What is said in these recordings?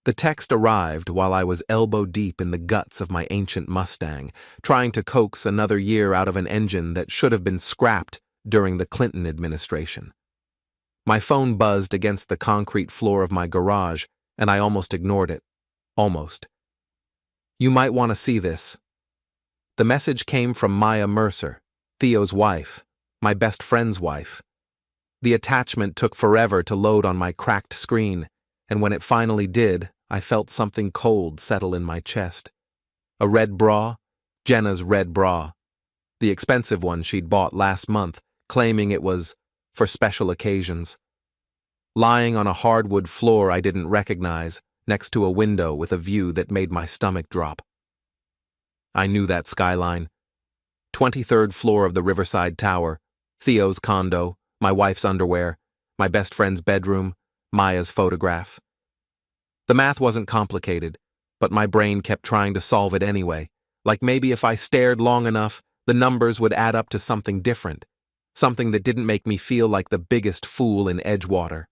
The text arrived while I was elbow-deep in the guts of my ancient Mustang, trying to coax another year out of an engine that should have been scrapped during the Clinton administration. My phone buzzed against the concrete floor of my garage, and I almost ignored it. Almost. "You might want to see this." The message came from Maya Mercer, Theo's wife, my best friend's wife. The attachment took forever to load on my cracked screen, and when it finally did, I felt something cold settle in my chest. A red bra, Jenna's red bra. The expensive one she'd bought last month, claiming it was for special occasions. Lying on a hardwood floor I didn't recognize, next to a window with a view that made my stomach drop. I knew that skyline. 23rd floor of the Riverside Tower, Theo's condo, my wife's underwear, my best friend's bedroom, Maya's photograph. The math wasn't complicated, but my brain kept trying to solve it anyway, like maybe if I stared long enough, the numbers would add up to something different, something that didn't make me feel like the biggest fool in Edgewater.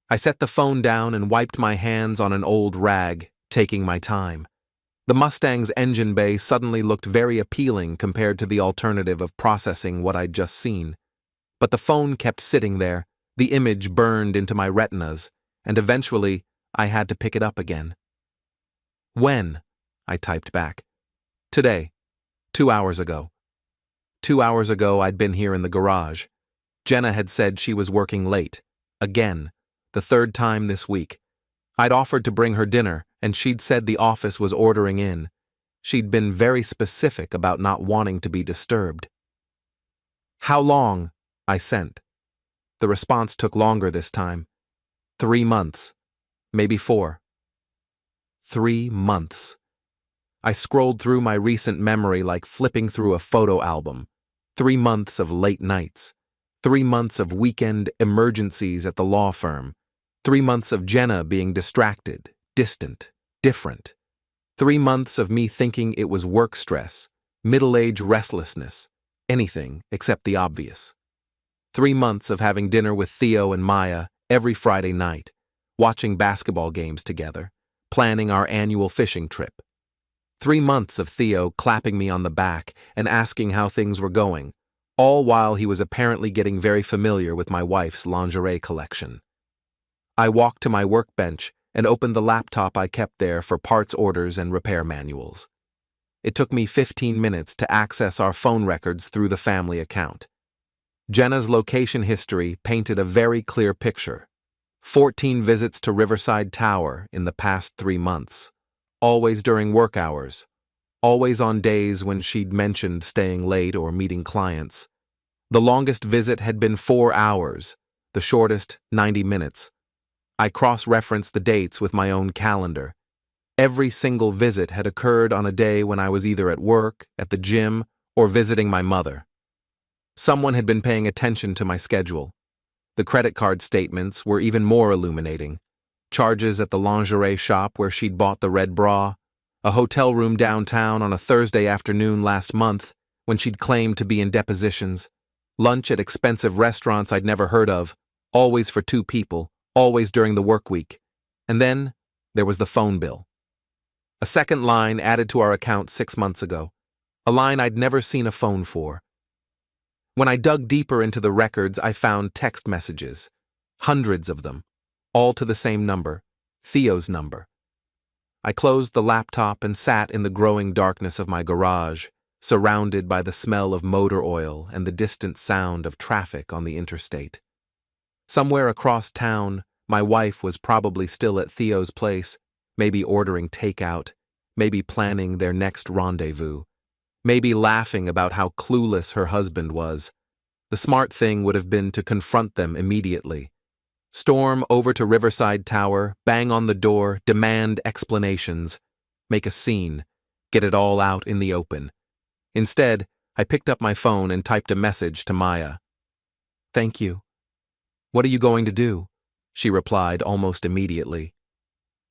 I set the phone down and wiped my hands on an old rag, taking my time. The Mustang's engine bay suddenly looked very appealing compared to the alternative of processing what I'd just seen. But the phone kept sitting there, the image burned into my retinas, and eventually I had to pick it up again. "When?" I typed back. "Today. 2 hours ago." 2 hours ago I'd been here in the garage. Jenna had said she was working late. Again. The third time this week. I'd offered to bring her dinner, and she'd said the office was ordering in. She'd been very specific about not wanting to be disturbed. "How long?" I sent. The response took longer this time. 3 months. Maybe 4. 3 months. I scrolled through my recent memory like flipping through a photo album. 3 months of late nights. 3 months of weekend emergencies at the law firm. 3 months of Jenna being distracted, distant, different. 3 months of me thinking it was work stress, middle-age restlessness, anything except the obvious. 3 months of having dinner with Theo and Maya every Friday night, watching basketball games together, planning our annual fishing trip. 3 months of Theo clapping me on the back and asking how things were going, all while he was apparently getting very familiar with my wife's lingerie collection. I walked to my workbench and opened the laptop I kept there for parts orders and repair manuals. It took me 15 minutes to access our phone records through the family account. Jenna's location history painted a very clear picture. 14 visits to Riverside Tower in the past 3 months, always during work hours, always on days when she'd mentioned staying late or meeting clients. The longest visit had been 4 hours, the shortest 90 minutes. I cross-referenced the dates with my own calendar. Every single visit had occurred on a day when I was either at work, at the gym, or visiting my mother. Someone had been paying attention to my schedule. The credit card statements were even more illuminating. Charges at the lingerie shop where she'd bought the red bra, a hotel room downtown on a Thursday afternoon last month when she'd claimed to be in depositions, lunch at expensive restaurants I'd never heard of, always for 2 people, always during the work week. And then there was the phone bill. A second line added to our account 6 months ago, a line I'd never seen a phone for. When I dug deeper into the records, I found text messages, hundreds of them, all to the same number, Theo's number. I closed the laptop and sat in the growing darkness of my garage, surrounded by the smell of motor oil and the distant sound of traffic on the interstate. Somewhere across town, my wife was probably still at Theo's place, maybe ordering takeout, maybe planning their next rendezvous, maybe laughing about how clueless her husband was. The smart thing would have been to confront them immediately. Storm over to Riverside Tower, bang on the door, demand explanations, make a scene, get it all out in the open. Instead, I picked up my phone and typed a message to Maya. "Thank you." "What are you going to do?" she replied almost immediately.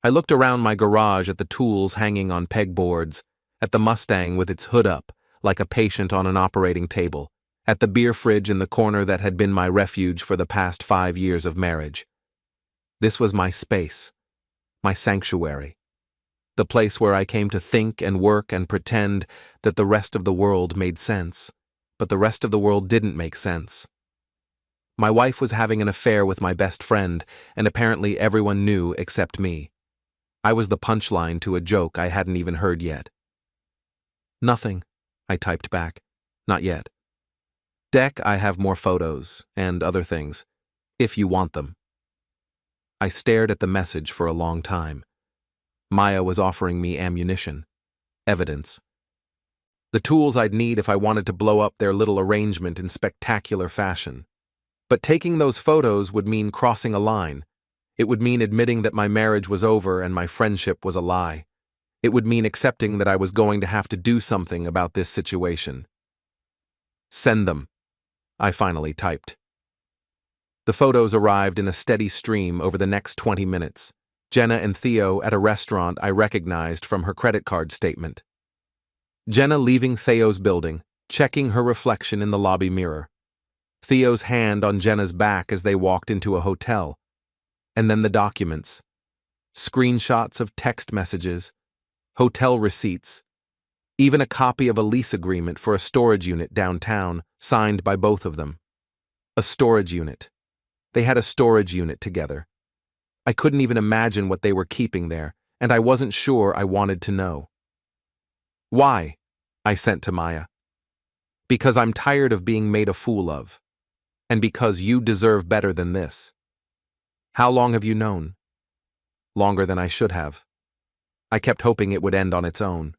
I looked around my garage at the tools hanging on pegboards, at the Mustang with its hood up, like a patient on an operating table, at the beer fridge in the corner that had been my refuge for the past 5 years of marriage. This was my space, my sanctuary, the place where I came to think and work and pretend that the rest of the world made sense, but the rest of the world didn't make sense. My wife was having an affair with my best friend, and apparently everyone knew except me. I was the punchline to a joke I hadn't even heard yet. "Nothing," I typed back. "Not yet. Deck, I have more photos, and other things, if you want them." I stared at the message for a long time. Maya was offering me ammunition, evidence. The tools I'd need if I wanted to blow up their little arrangement in spectacular fashion. But taking those photos would mean crossing a line. It would mean admitting that my marriage was over and my friendship was a lie. It would mean accepting that I was going to have to do something about this situation. "Send them," I finally typed. The photos arrived in a steady stream over the next 20 minutes. Jenna and Theo at a restaurant I recognized from her credit card statement. Jenna leaving Theo's building, checking her reflection in the lobby mirror. Theo's hand on Jenna's back as they walked into a hotel. And then the documents. Screenshots of text messages, hotel receipts, even a copy of a lease agreement for a storage unit downtown, signed by both of them. A storage unit. They had a storage unit together. I couldn't even imagine what they were keeping there, and I wasn't sure I wanted to know. "Why?" I sent to Maya. "Because I'm tired of being made a fool of. And because you deserve better than this." "How long have you known?" "Longer than I should have. I kept hoping it would end on its own."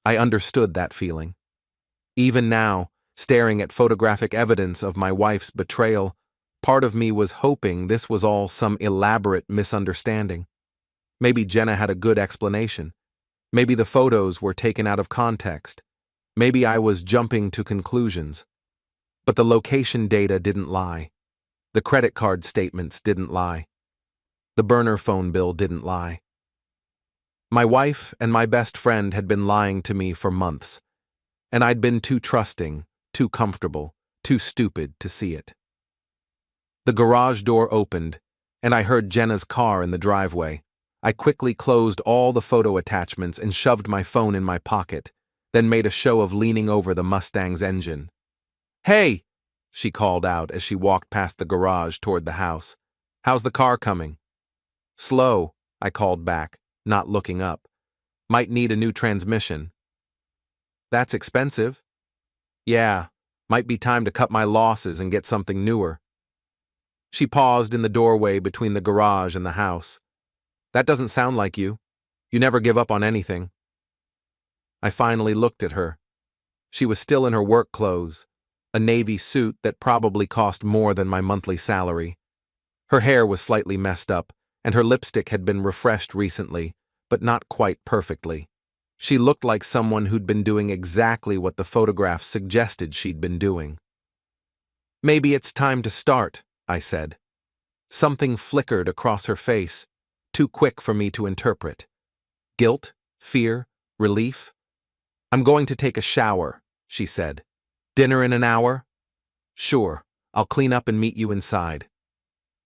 I understood that feeling. Even now, staring at photographic evidence of my wife's betrayal, part of me was hoping this was all some elaborate misunderstanding. Maybe Jenna had a good explanation. Maybe the photos were taken out of context. Maybe I was jumping to conclusions. But the location data didn't lie. The credit card statements didn't lie. The burner phone bill didn't lie. My wife and my best friend had been lying to me for months, and I'd been too trusting, too comfortable, too stupid to see it. The garage door opened, and I heard Jenna's car in the driveway. I quickly closed all the photo attachments and shoved my phone in my pocket, then made a show of leaning over the Mustang's engine. "Hey!" she called out as she walked past the garage toward the house. "How's the car coming?" "Slow," I called back, not looking up. "Might need a new transmission." "That's expensive." "Yeah, might be time to cut my losses and get something newer." She paused in the doorway between the garage and the house. "That doesn't sound like you. You never give up on anything." I finally looked at her. She was still in her work clothes, a navy suit that probably cost more than my monthly salary. Her hair was slightly messed up, and her lipstick had been refreshed recently, but not quite perfectly. She looked like someone who'd been doing exactly what the photographs suggested she'd been doing. "Maybe it's time to start," I said. Something flickered across her face, too quick for me to interpret. Guilt? Fear? Relief? "I'm going to take a shower," she said. "Dinner in an hour?" "Sure, I'll clean up and meet you inside."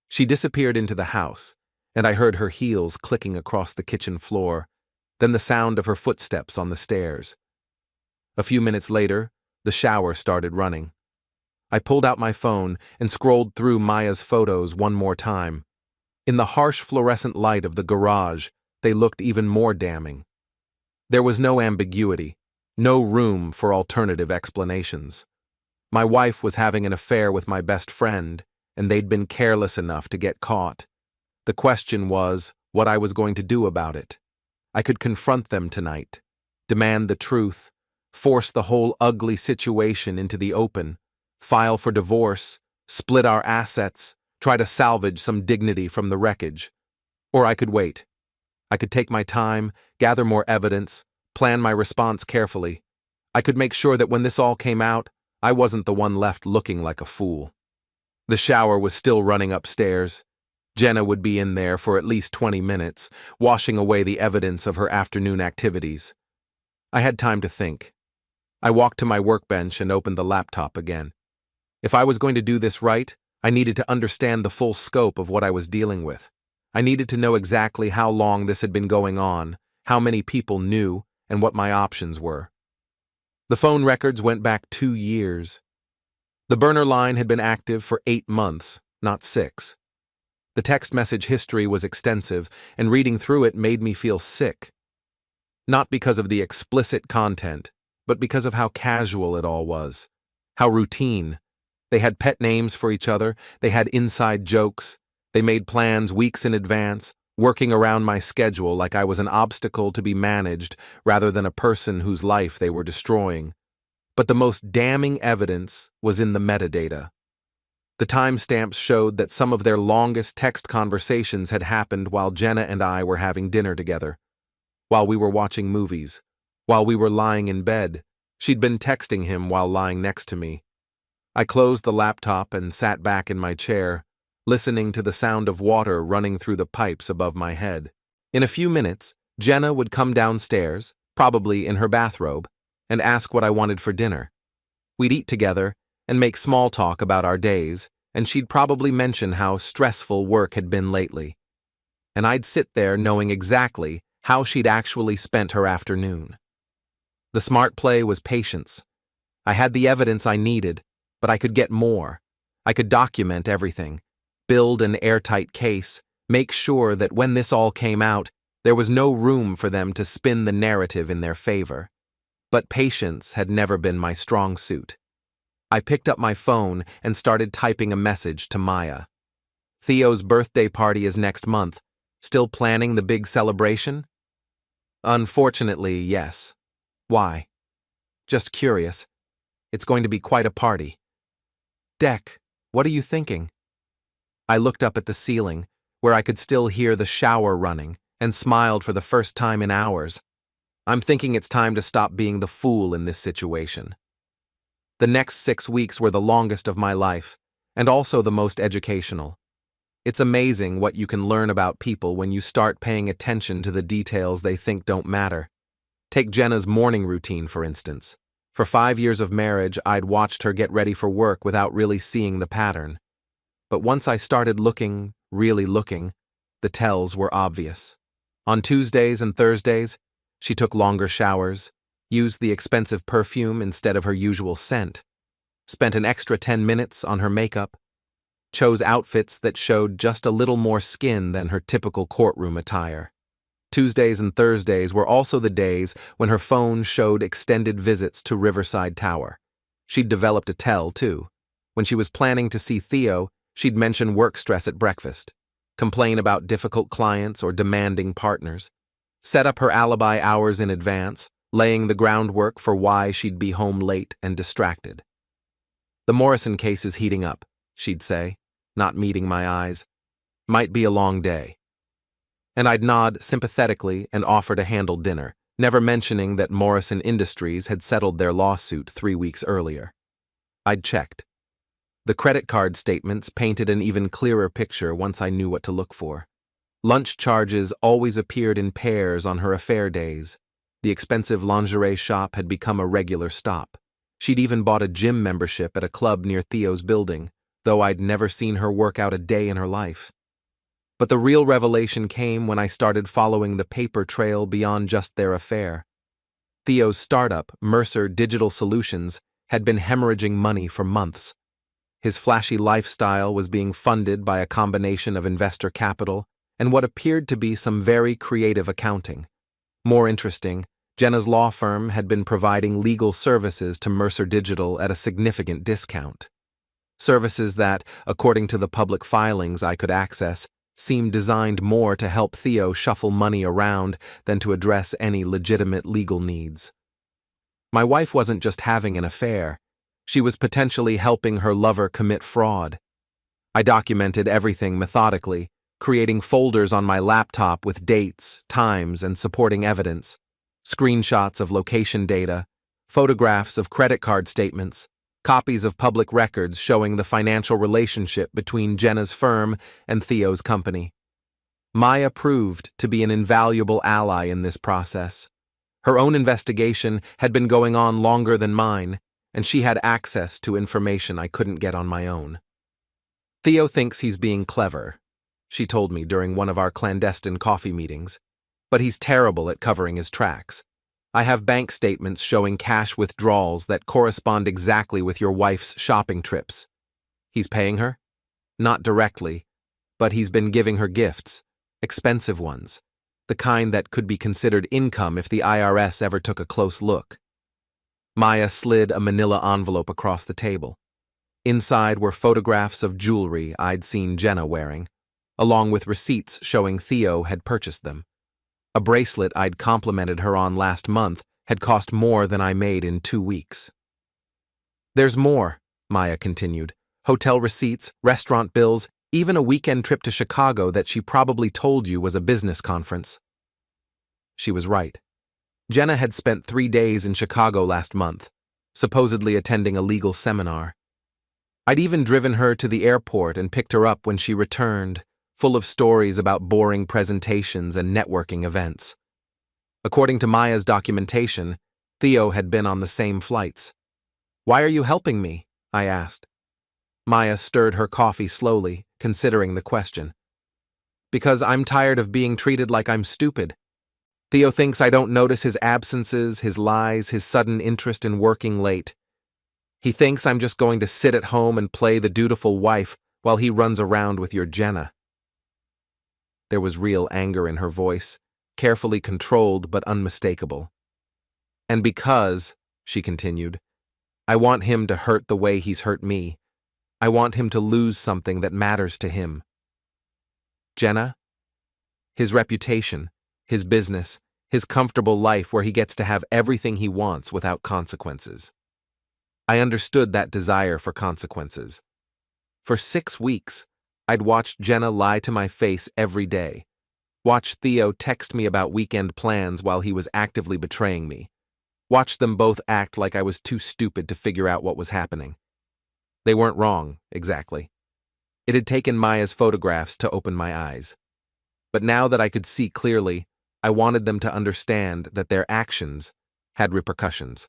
She disappeared into the house, and I heard her heels clicking across the kitchen floor, then the sound of her footsteps on the stairs. A few minutes later, the shower started running. I pulled out my phone and scrolled through Maya's photos one more time. In the harsh fluorescent light of the garage, they looked even more damning. There was no ambiguity, no room for alternative explanations. My wife was having an affair with my best friend, and they'd been careless enough to get caught. The question was what I was going to do about it. I could confront them tonight, demand the truth, force the whole ugly situation into the open, file for divorce, split our assets, try to salvage some dignity from the wreckage. Or I could wait. I could take my time, gather more evidence, plan my response carefully. I could make sure that when this all came out, I wasn't the one left looking like a fool. The shower was still running upstairs. Jenna would be in there for at least 20 minutes, washing away the evidence of her afternoon activities. I had time to think. I walked to my workbench and opened the laptop again. If I was going to do this right, I needed to understand the full scope of what I was dealing with. I needed to know exactly how long this had been going on, how many people knew, and what my options were. The phone records went back 2 years. The burner line had been active for 8 months, not 6. The text message history was extensive, and reading through it made me feel sick. Not because of the explicit content, but because of how casual it all was. How routine. They had pet names for each other, they had inside jokes, they made plans weeks in advance, working around my schedule like I was an obstacle to be managed rather than a person whose life they were destroying. But the most damning evidence was in the metadata. The timestamps showed that some of their longest text conversations had happened while Jenna and I were having dinner together, while we were watching movies, while we were lying in bed. She'd been texting him while lying next to me. I closed the laptop and sat back in my chair, listening to the sound of water running through the pipes above my head. In a few minutes, Jenna would come downstairs, probably in her bathrobe, and ask what I wanted for dinner. We'd eat together and make small talk about our days, and she'd probably mention how stressful work had been lately. And I'd sit there knowing exactly how she'd actually spent her afternoon. The smart play was patience. I had the evidence I needed, but I could get more. I could document everything, build an airtight case, make sure that when this all came out, there was no room for them to spin the narrative in their favor. But patience had never been my strong suit. I picked up my phone and started typing a message to Maya. Theo's birthday party is next month. Still planning the big celebration? Unfortunately, yes. Why? Just curious. It's going to be quite a party. Deck, what are you thinking? I looked up at the ceiling, where I could still hear the shower running, and smiled for the first time in hours. I'm thinking it's time to stop being the fool in this situation. The next 6 weeks were the longest of my life, and also the most educational. It's amazing what you can learn about people when you start paying attention to the details they think don't matter. Take Jenna's morning routine, for instance. For 5 years of marriage, I'd watched her get ready for work without really seeing the pattern. But once I started looking, really looking, the tells were obvious. On Tuesdays and Thursdays, she took longer showers, used the expensive perfume instead of her usual scent, spent an extra 10 minutes on her makeup, chose outfits that showed just a little more skin than her typical courtroom attire. Tuesdays and Thursdays were also the days when her phone showed extended visits to Riverside Tower. She'd developed a tell, too. When she was planning to see Theo, she'd mention work stress at breakfast, complain about difficult clients or demanding partners, set up her alibi hours in advance, laying the groundwork for why she'd be home late and distracted. The Morrison case is heating up, she'd say, not meeting my eyes. Might be a long day. And I'd nod sympathetically and offer to handle dinner, never mentioning that Morrison Industries had settled their lawsuit 3 weeks earlier. I'd checked. The credit card statements painted an even clearer picture once I knew what to look for. Lunch charges always appeared in pairs on her affair days. The expensive lingerie shop had become a regular stop. She'd even bought a gym membership at a club near Theo's building, though I'd never seen her work out a day in her life. But the real revelation came when I started following the paper trail beyond just their affair. Theo's startup, Mercer Digital Solutions, had been hemorrhaging money for months. His flashy lifestyle was being funded by a combination of investor capital and what appeared to be some very creative accounting. More interesting, Jenna's law firm had been providing legal services to Mercer Digital at a significant discount. Services that, according to the public filings I could access, seemed designed more to help Theo shuffle money around than to address any legitimate legal needs. My wife wasn't just having an affair. She was potentially helping her lover commit fraud. I documented everything methodically, creating folders on my laptop with dates, times, and supporting evidence, screenshots of location data, photographs of credit card statements, copies of public records showing the financial relationship between Jenna's firm and Theo's company. Maya proved to be an invaluable ally in this process. Her own investigation had been going on longer than mine, and she had access to information I couldn't get on my own. Theo thinks he's being clever. she told me during one of our clandestine coffee meetings. But he's terrible at covering his tracks. I have bank statements showing cash withdrawals that correspond exactly with your wife's shopping trips. He's paying her? Not directly, but he's been giving her gifts, expensive ones, the kind that could be considered income if the IRS ever took a close look. Maya slid a manila envelope across the table. Inside were photographs of jewelry I'd seen Jenna wearing, along with receipts showing Theo had purchased them. A bracelet I'd complimented her on last month had cost more than I made in 2 weeks. There's more, Maya continued. Hotel receipts, restaurant bills, even a weekend trip to Chicago that she probably told you was a business conference. She was right. Jenna had spent 3 days in Chicago last month, supposedly attending a legal seminar. I'd even driven her to the airport and picked her up when she returned, full of stories about boring presentations and networking events. According to Maya's documentation, Theo had been on the same flights. "Why are you helping me?" I asked. Maya stirred her coffee slowly, considering the question. "Because I'm tired of being treated like I'm stupid. Theo thinks I don't notice his absences, his lies, his sudden interest in working late. He thinks I'm just going to sit at home and play the dutiful wife while he runs around with your Jenna." There was real anger in her voice, carefully controlled but unmistakable. "And because," she continued, "I want him to hurt the way he's hurt me. I want him to lose something that matters to him." Jenna? His reputation, his business, his comfortable life where he gets to have everything he wants without consequences. I understood that desire for consequences. For 6 weeks, I'd watched Jenna lie to my face every day, watched Theo text me about weekend plans while he was actively betraying me, watched them both act like I was too stupid to figure out what was happening. They weren't wrong, exactly. It had taken Maya's photographs to open my eyes. But now that I could see clearly, I wanted them to understand that their actions had repercussions.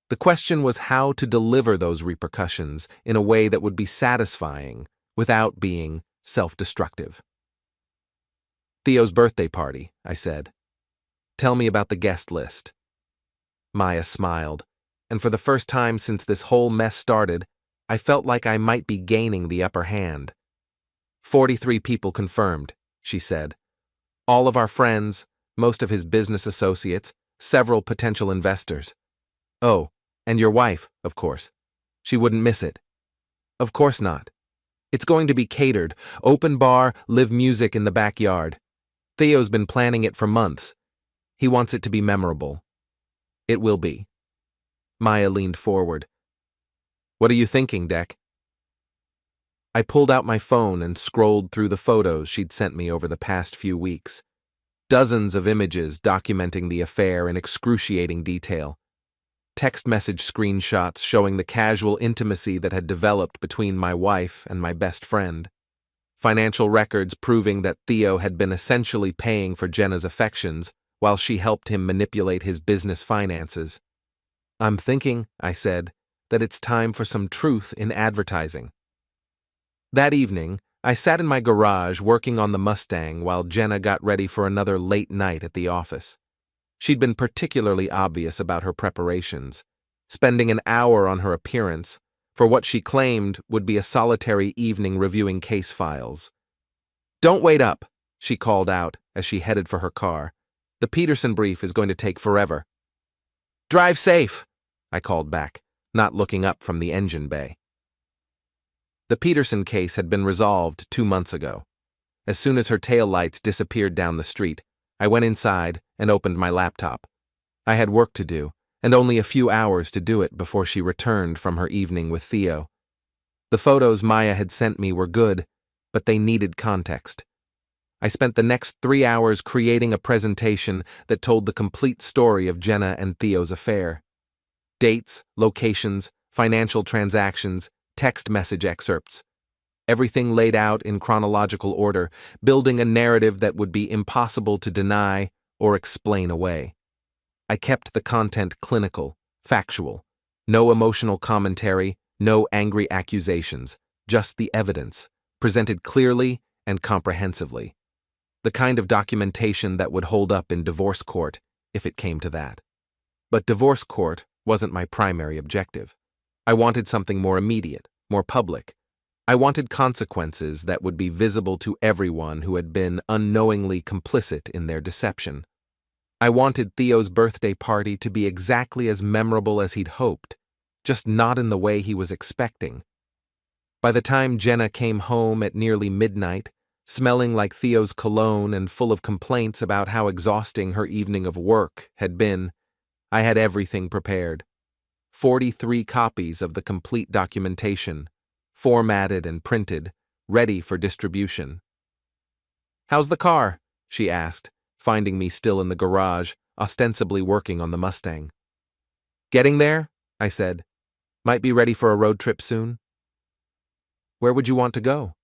The question was how to deliver those repercussions in a way that would be satisfying without being self-destructive. "Theo's birthday party," I said. "Tell me about the guest list." Maya smiled, and for the first time since this whole mess started, I felt like I might be gaining the upper hand. 43 people confirmed, she said. All of our friends, most of his business associates, several potential investors. Oh, and your wife, of course. She wouldn't miss it. Of course not. It's going to be catered, open bar, live music in the backyard. Theo's been planning it for months. He wants it to be memorable. It will be. Maya leaned forward. "What are you thinking, Deck?" I pulled out my phone and scrolled through the photos she'd sent me over the past few weeks. Dozens of images documenting the affair in excruciating detail. Text message screenshots showing the casual intimacy that had developed between my wife and my best friend. Financial records proving that Theo had been essentially paying for Jenna's affections while she helped him manipulate his business finances. "I'm thinking," I said, "that it's time for some truth in advertising." That evening, I sat in my garage working on the Mustang while Jenna got ready for another late night at the office. She'd been particularly obvious about her preparations, spending an hour on her appearance for what she claimed would be a solitary evening reviewing case files. "Don't wait up," she called out as she headed for her car. "The Peterson brief is going to take forever." "Drive safe," I called back, not looking up from the engine bay. The Peterson case had been resolved 2 months ago. As soon as her taillights disappeared down the street, I went inside and opened my laptop. I had work to do, and only a few hours to do it before she returned from her evening with Theo. The photos Maya had sent me were good, but they needed context. I spent the next 3 hours creating a presentation that told the complete story of Jenna and Theo's affair. Dates, locations, financial transactions, text message excerpts. Everything laid out in chronological order, building a narrative that would be impossible to deny or explain away. I kept the content clinical, factual. No emotional commentary, no angry accusations, just the evidence, presented clearly and comprehensively. The kind of documentation that would hold up in divorce court, if it came to that. But divorce court wasn't my primary objective. I wanted something more immediate, more public. I wanted consequences that would be visible to everyone who had been unknowingly complicit in their deception. I wanted Theo's birthday party to be exactly as memorable as he'd hoped, just not in the way he was expecting. By the time Jenna came home at nearly midnight, smelling like Theo's cologne and full of complaints about how exhausting her evening of work had been, I had everything prepared. 43 copies of the complete documentation, formatted and printed, ready for distribution. "How's the car?" she asked, finding me still in the garage, ostensibly working on the Mustang. "Getting there?" I said. "Might be ready for a road trip soon." "Where would you want to go?"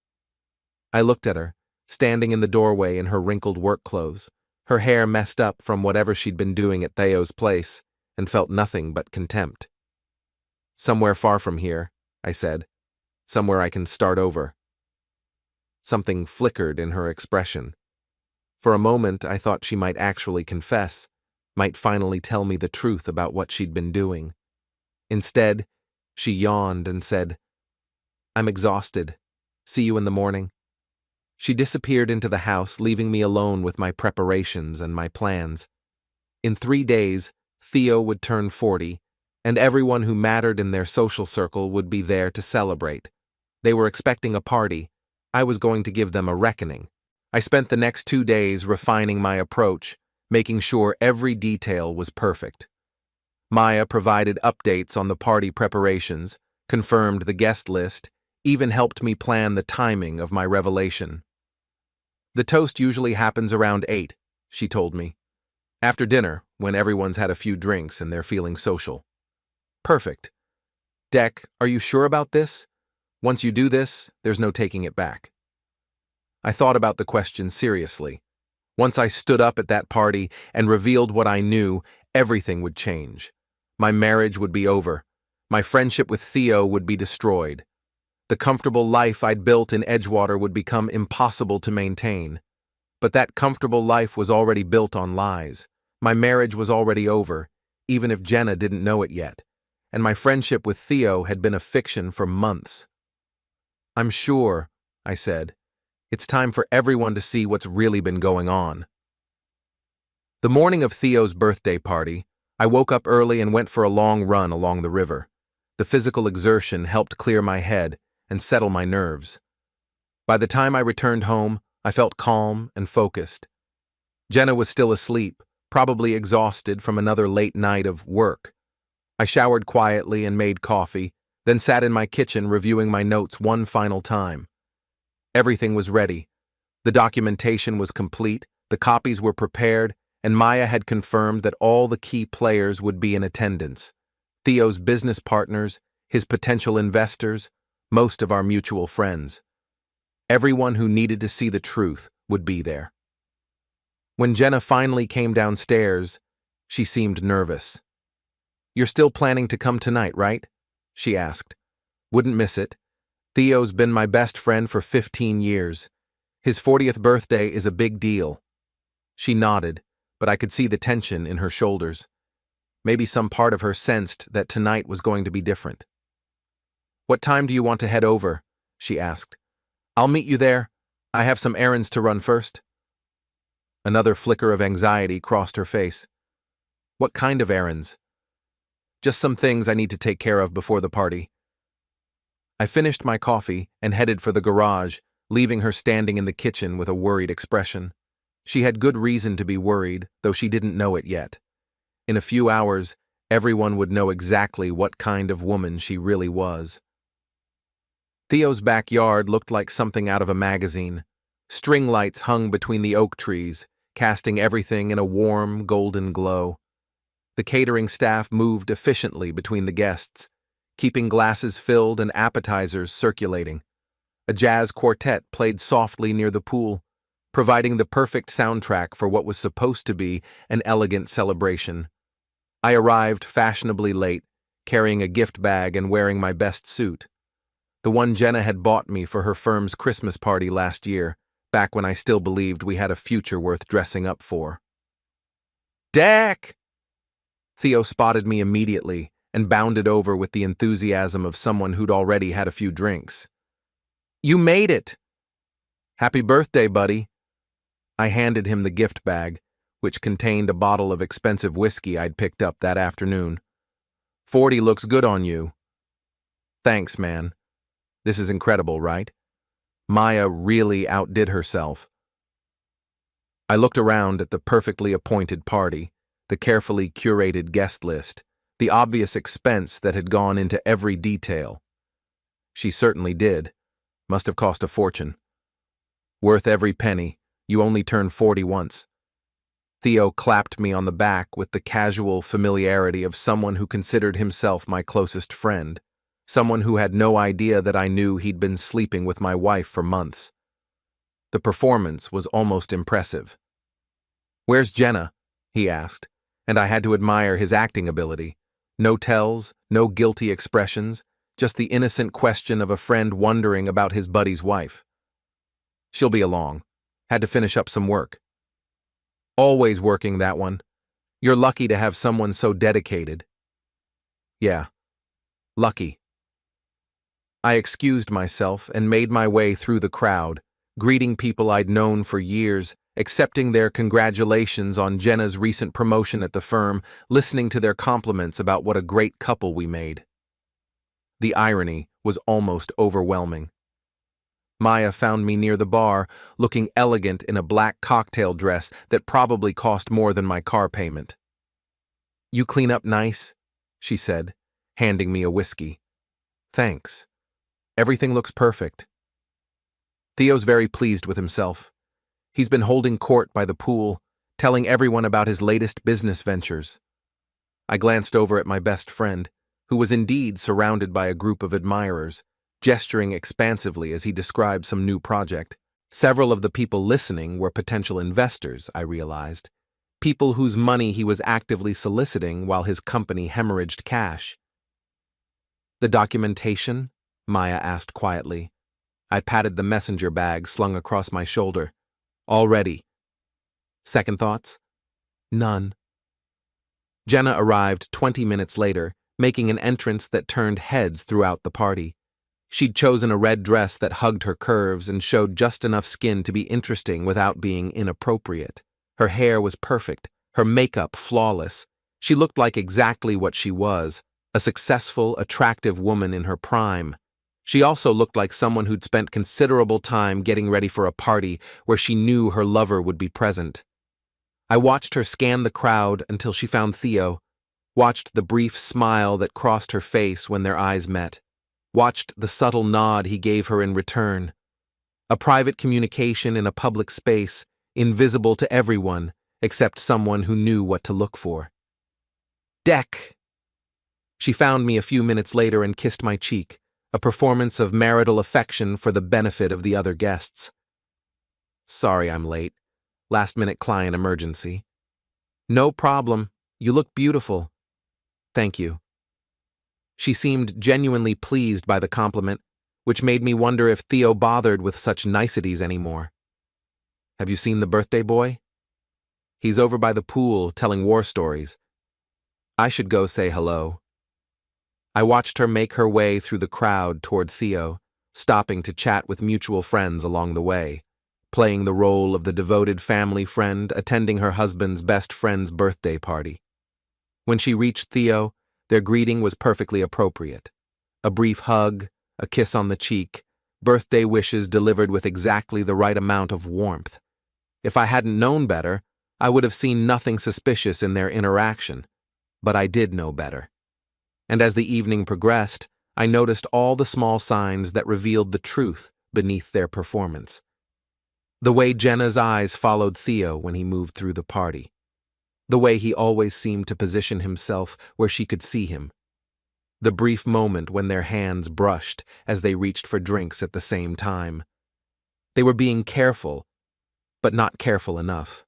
I looked at her, standing in the doorway in her wrinkled work clothes, her hair messed up from whatever she'd been doing at Theo's place, and felt nothing but contempt. "Somewhere far from here," I said. "Somewhere I can start over." Something flickered in her expression. For a moment, I thought she might actually confess, might finally tell me the truth about what she'd been doing. Instead, she yawned and said, "I'm exhausted. See you in the morning." She disappeared into the house, leaving me alone with my preparations and my plans. In 3 days, Theo would turn 40, and everyone who mattered in their social circle would be there to celebrate. They were expecting a party. I was going to give them a reckoning. I spent the next 2 days refining my approach, making sure every detail was perfect. Maya provided updates on the party preparations, confirmed the guest list, even helped me plan the timing of my revelation. "The toast usually happens around 8, she told me. "After dinner, when everyone's had a few drinks and they're feeling social." "Perfect. Deck, are you sure about this? Once you do this, there's no taking it back." I thought about the question seriously. Once I stood up at that party and revealed what I knew, everything would change. My marriage would be over. My friendship with Theo would be destroyed. The comfortable life I'd built in Edgewater would become impossible to maintain. But that comfortable life was already built on lies. My marriage was already over, even if Jenna didn't know it yet. And my friendship with Theo had been a fiction for months. "I'm sure," I said. "It's time for everyone to see what's really been going on." The morning of Theo's birthday party, I woke up early and went for a long run along the river. The physical exertion helped clear my head and settle my nerves. By the time I returned home, I felt calm and focused. Jenna was still asleep, probably exhausted from another late night of work. I showered quietly and made coffee, then sat in my kitchen reviewing my notes one final time. Everything was ready. The documentation was complete, the copies were prepared, and Maya had confirmed that all the key players would be in attendance. Theo's business partners, his potential investors, most of our mutual friends. Everyone who needed to see the truth would be there. When Jenna finally came downstairs, she seemed nervous. "You're still planning to come tonight, right?" she asked. "Wouldn't miss it. Theo's been my best friend for 15 years. His 40th birthday is a big deal." She nodded, but I could see the tension in her shoulders. Maybe some part of her sensed that tonight was going to be different. "What time do you want to head over?" she asked. "I'll meet you there. I have some errands to run first." Another flicker of anxiety crossed her face. "What kind of errands?" "Just some things I need to take care of before the party." I finished my coffee and headed for the garage, leaving her standing in the kitchen with a worried expression. She had good reason to be worried, though she didn't know it yet. In a few hours, everyone would know exactly what kind of woman she really was. Theo's backyard looked like something out of a magazine. String lights hung between the oak trees, casting everything in a warm, golden glow. The catering staff moved efficiently between the guests, keeping glasses filled and appetizers circulating. A jazz quartet played softly near the pool, providing the perfect soundtrack for what was supposed to be an elegant celebration. I arrived fashionably late, carrying a gift bag and wearing my best suit. The one Jenna had bought me for her firm's Christmas party last year, back when I still believed we had a future worth dressing up for. Deck! Theo spotted me immediately and bounded over with the enthusiasm of someone who'd already had a few drinks. You made it! Happy birthday, buddy. I handed him the gift bag, which contained a bottle of expensive whiskey I'd picked up that afternoon. 40 looks good on you. Thanks, man. This is incredible, right? Maya really outdid herself. I looked around at the perfectly appointed party, the carefully curated guest list, the obvious expense that had gone into every detail. She certainly did. Must have cost a fortune. Worth every penny. You only turn 40 once. Theo clapped me on the back with the casual familiarity of someone who considered himself my closest friend, someone who had no idea that I knew he'd been sleeping with my wife for months. The performance was almost impressive. Where's Jenna? He asked, and I had to admire his acting ability. No tells, no guilty expressions, just the innocent question of a friend wondering about his buddy's wife. She'll be along. Had to finish up some work. Always working, that one. You're lucky to have someone so dedicated. Yeah, lucky. I excused myself and made my way through the crowd, greeting people I'd known for years, accepting their congratulations on Jenna's recent promotion at the firm, listening to their compliments about what a great couple we made. The irony was almost overwhelming. Maya found me near the bar, looking elegant in a black cocktail dress that probably cost more than my car payment. You clean up nice, she said, handing me a whiskey. Thanks. Everything looks perfect. Theo's very pleased with himself. He's been holding court by the pool, telling everyone about his latest business ventures. I glanced over at my best friend, who was indeed surrounded by a group of admirers, gesturing expansively as he described some new project. Several of the people listening were potential investors, I realized, people whose money he was actively soliciting while his company hemorrhaged cash. The documentation? Maya asked quietly. I patted the messenger bag slung across my shoulder. All ready. Second thoughts? None. Jenna arrived 20 minutes later, making an entrance that turned heads throughout the party. She'd chosen a red dress that hugged her curves and showed just enough skin to be interesting without being inappropriate. Her hair was perfect, her makeup flawless. She looked like exactly what she was, a successful, attractive woman in her prime. She also looked like someone who'd spent considerable time getting ready for a party where she knew her lover would be present. I watched her scan the crowd until she found Theo, watched the brief smile that crossed her face when their eyes met, watched the subtle nod he gave her in return. A private communication in a public space, invisible to everyone except someone who knew what to look for. Deck! She found me a few minutes later and kissed my cheek, a performance of marital affection for the benefit of the other guests. Sorry I'm late. Last-minute client emergency. No problem. You look beautiful. Thank you. She seemed genuinely pleased by the compliment, which made me wonder if Theo bothered with such niceties anymore. Have you seen the birthday boy? He's over by the pool telling war stories. I should go say hello. I watched her make her way through the crowd toward Theo, stopping to chat with mutual friends along the way, playing the role of the devoted family friend attending her husband's best friend's birthday party. When she reached Theo, their greeting was perfectly appropriate. A brief hug, a kiss on the cheek, birthday wishes delivered with exactly the right amount of warmth. If I hadn't known better, I would have seen nothing suspicious in their interaction, but I did know better. And as the evening progressed, I noticed all the small signs that revealed the truth beneath their performance. The way Jenna's eyes followed Theo when he moved through the party. The way he always seemed to position himself where she could see him. The brief moment when their hands brushed as they reached for drinks at the same time. They were being careful, but not careful enough.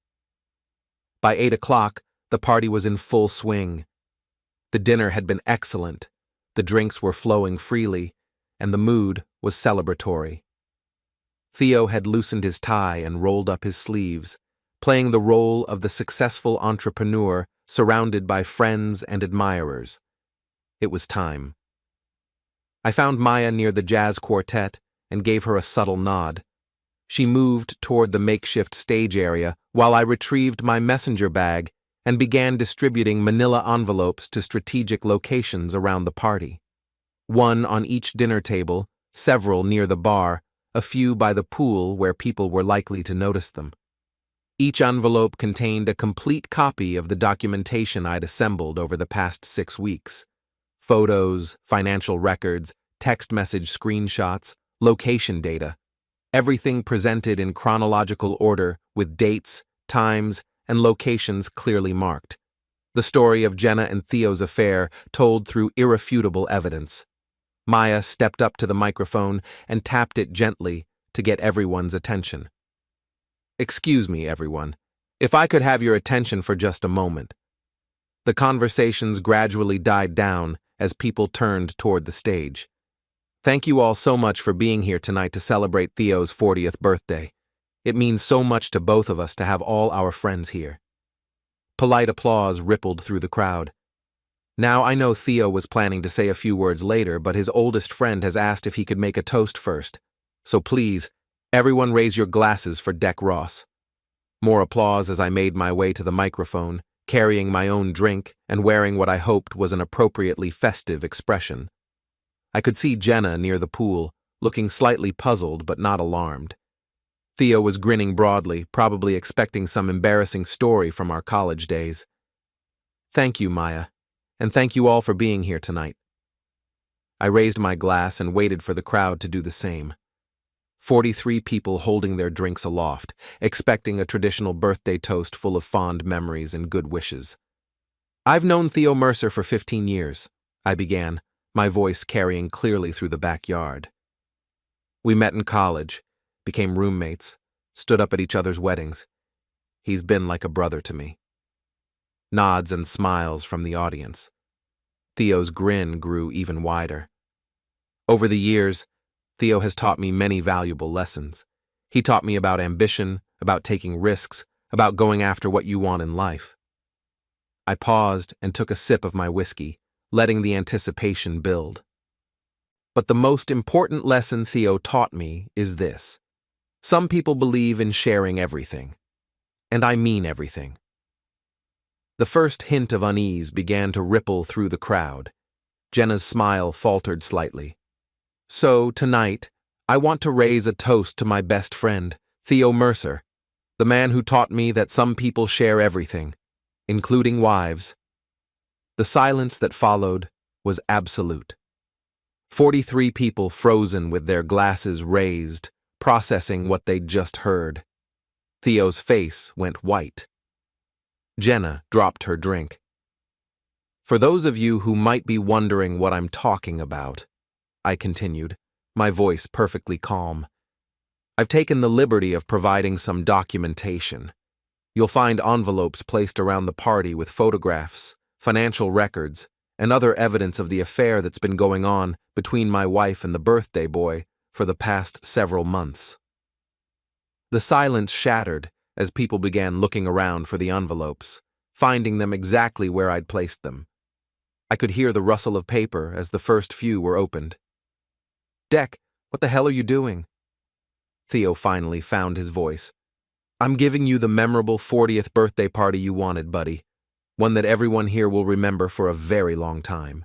By 8 o'clock, the party was in full swing. The dinner had been excellent, the drinks were flowing freely, and the mood was celebratory. Theo had loosened his tie and rolled up his sleeves, playing the role of the successful entrepreneur surrounded by friends and admirers. It was time. I found Maya near the jazz quartet and gave her a subtle nod. She moved toward the makeshift stage area while I retrieved my messenger bag and began distributing manila envelopes to strategic locations around the party. One on each dinner table, several near the bar, a few by the pool where people were likely to notice them. Each envelope contained a complete copy of the documentation I'd assembled over the past 6 weeks. Photos, financial records, text message screenshots, location data. Everything presented in chronological order with dates, times, and locations clearly marked. The story of Jenna and Theo's affair told through irrefutable evidence. Maya stepped up to the microphone and tapped it gently to get everyone's attention. "Excuse me, everyone. If I could have your attention for just a moment." The conversations gradually died down as people turned toward the stage. "Thank you all so much for being here tonight to celebrate Theo's 40th birthday. It means so much to both of us to have all our friends here." Polite applause rippled through the crowd. Now I know Theo was planning to say a few words later, but his oldest friend has asked if he could make a toast first. So please, everyone raise your glasses for Deck Ross. More applause as I made my way to the microphone, carrying my own drink and wearing what I hoped was an appropriately festive expression. I could see Jenna near the pool, looking slightly puzzled but not alarmed. Theo was grinning broadly, probably expecting some embarrassing story from our college days. "Thank you, Maya, and thank you all for being here tonight." I raised my glass and waited for the crowd to do the same. 43 people holding their drinks aloft, expecting a traditional birthday toast full of fond memories and good wishes. "I've known Theo Mercer for 15 years, I began, my voice carrying clearly through the backyard. "We met in college, became roommates, stood up at each other's weddings. He's been like a brother to me." Nods and smiles from the audience. Theo's grin grew even wider. Over the years, Theo has taught me many valuable lessons. He taught me about ambition, about taking risks, about going after what you want in life. I paused and took a sip of my whiskey, letting the anticipation build. But the most important lesson Theo taught me is this. Some people believe in sharing everything. And I mean everything. The first hint of unease began to ripple through the crowd. Jenna's smile faltered slightly. "So, tonight, I want to raise a toast to my best friend, Theo Mercer, the man who taught me that some people share everything, including wives." The silence that followed was absolute. 43 people frozen with their glasses raised, processing what they'd just heard. Theo's face went white. Jenna dropped her drink. "For those of you who might be wondering what I'm talking about," I continued, my voice perfectly calm, "I've taken the liberty of providing some documentation. You'll find envelopes placed around the party with photographs, financial records, and other evidence of the affair that's been going on between my wife and the birthday boy for the past several months." The silence shattered as people began looking around for the envelopes, finding them exactly where I'd placed them. I could hear the rustle of paper as the first few were opened. "Deck, what the hell are you doing?" Theo finally found his voice. "I'm giving you the memorable 40th birthday party you wanted, buddy. One that everyone here will remember for a very long time."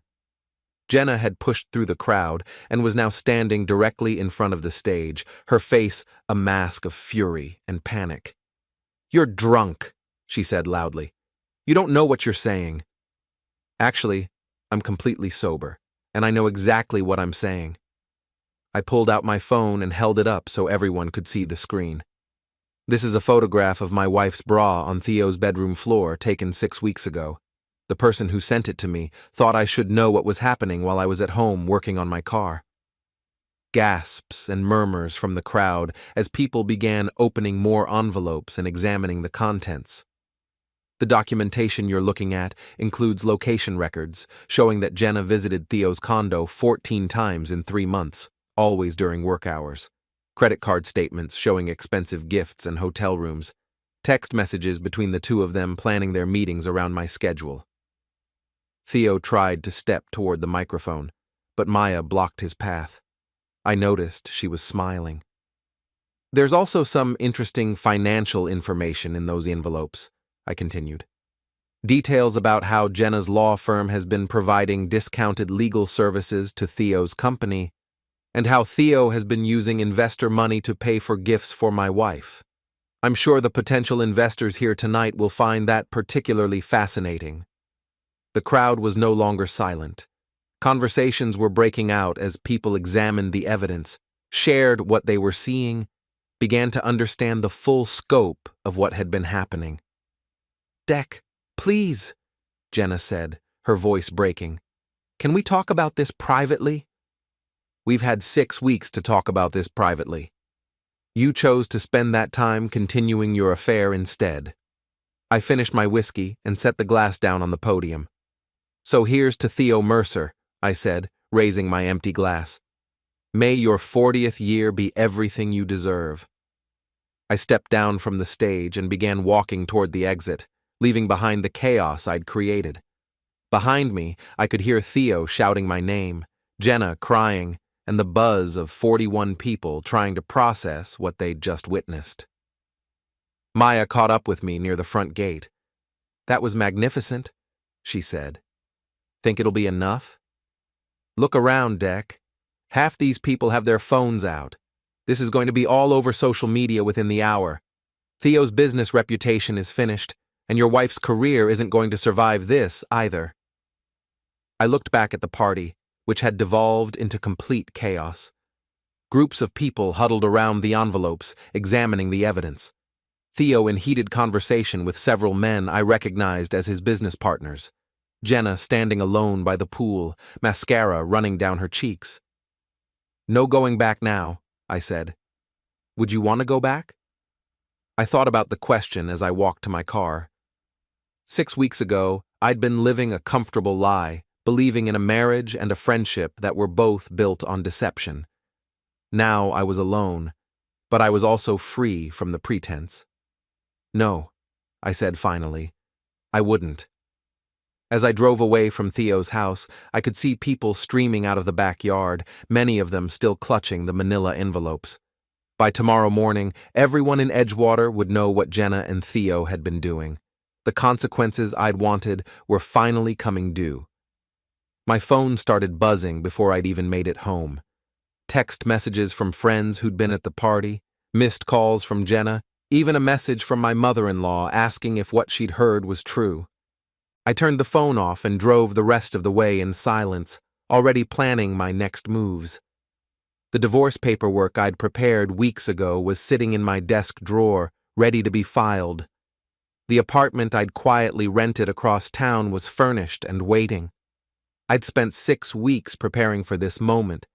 Jenna had pushed through the crowd and was now standing directly in front of the stage, her face a mask of fury and panic. "You're drunk," she said loudly. "You don't know what you're saying." "Actually, I'm completely sober, and I know exactly what I'm saying." I pulled out my phone and held it up so everyone could see the screen. "This is a photograph of my wife's bra on Theo's bedroom floor taken 6 weeks ago. The person who sent it to me thought I should know what was happening while I was at home working on my car." Gasps and murmurs from the crowd as people began opening more envelopes and examining the contents. The documentation you're looking at includes location records showing that Jenna visited Theo's condo 14 times in 3 months, always during work hours. credit card statements showing expensive gifts and hotel rooms, text messages between the two of them planning their meetings around my schedule. Theo tried to step toward the microphone, but Maya blocked his path. I noticed she was smiling. There's also some interesting financial information in those envelopes, I continued. Details about how Jenna's law firm has been providing discounted legal services to Theo's company, and how Theo has been using investor money to pay for gifts for my wife. I'm sure the potential investors here tonight will find that particularly fascinating. The crowd was no longer silent. Conversations were breaking out as people examined the evidence, shared what they were seeing, began to understand the full scope of what had been happening. "Deck, please," Jenna said, her voice breaking. "Can we talk about this privately?" "We've had 6 weeks to talk about this privately. You chose to spend that time continuing your affair instead." I finished my whiskey and set the glass down on the podium. "So here's to Theo Mercer," I said, raising my empty glass. "May your 40th year be everything you deserve." I stepped down from the stage and began walking toward the exit, leaving behind the chaos I'd created. Behind me, I could hear Theo shouting my name, Jenna crying, and the buzz of 41 people trying to process what they'd just witnessed. Maya caught up with me near the front gate. "That was magnificent," she said. "Think it'll be enough?" "Look around, Deck. Half these people have their phones out. This is going to be all over social media within the hour. Theo's business reputation is finished, and your wife's career isn't going to survive this either." I looked back at the party, which had devolved into complete chaos. Groups of people huddled around the envelopes, examining the evidence. Theo in heated conversation with several men I recognized as his business partners. Jenna standing alone by the pool, mascara running down her cheeks. "No going back now," I said. "Would you want to go back?" I thought about the question as I walked to my car. 6 weeks ago, I'd been living a comfortable lie, believing in a marriage and a friendship that were both built on deception. Now I was alone, but I was also free from the pretense. "No," I said finally. "I wouldn't." As I drove away from Theo's house, I could see people streaming out of the backyard, many of them still clutching the manila envelopes. By tomorrow morning, everyone in Edgewater would know what Jenna and Theo had been doing. The consequences I'd wanted were finally coming due. My phone started buzzing before I'd even made it home. Text messages from friends who'd been at the party, missed calls from Jenna, even a message from my mother-in-law asking if what she'd heard was true. I turned the phone off and drove the rest of the way in silence, already planning my next moves. The divorce paperwork I'd prepared weeks ago was sitting in my desk drawer, ready to be filed. The apartment I'd quietly rented across town was furnished and waiting. I'd spent 6 weeks preparing for this moment,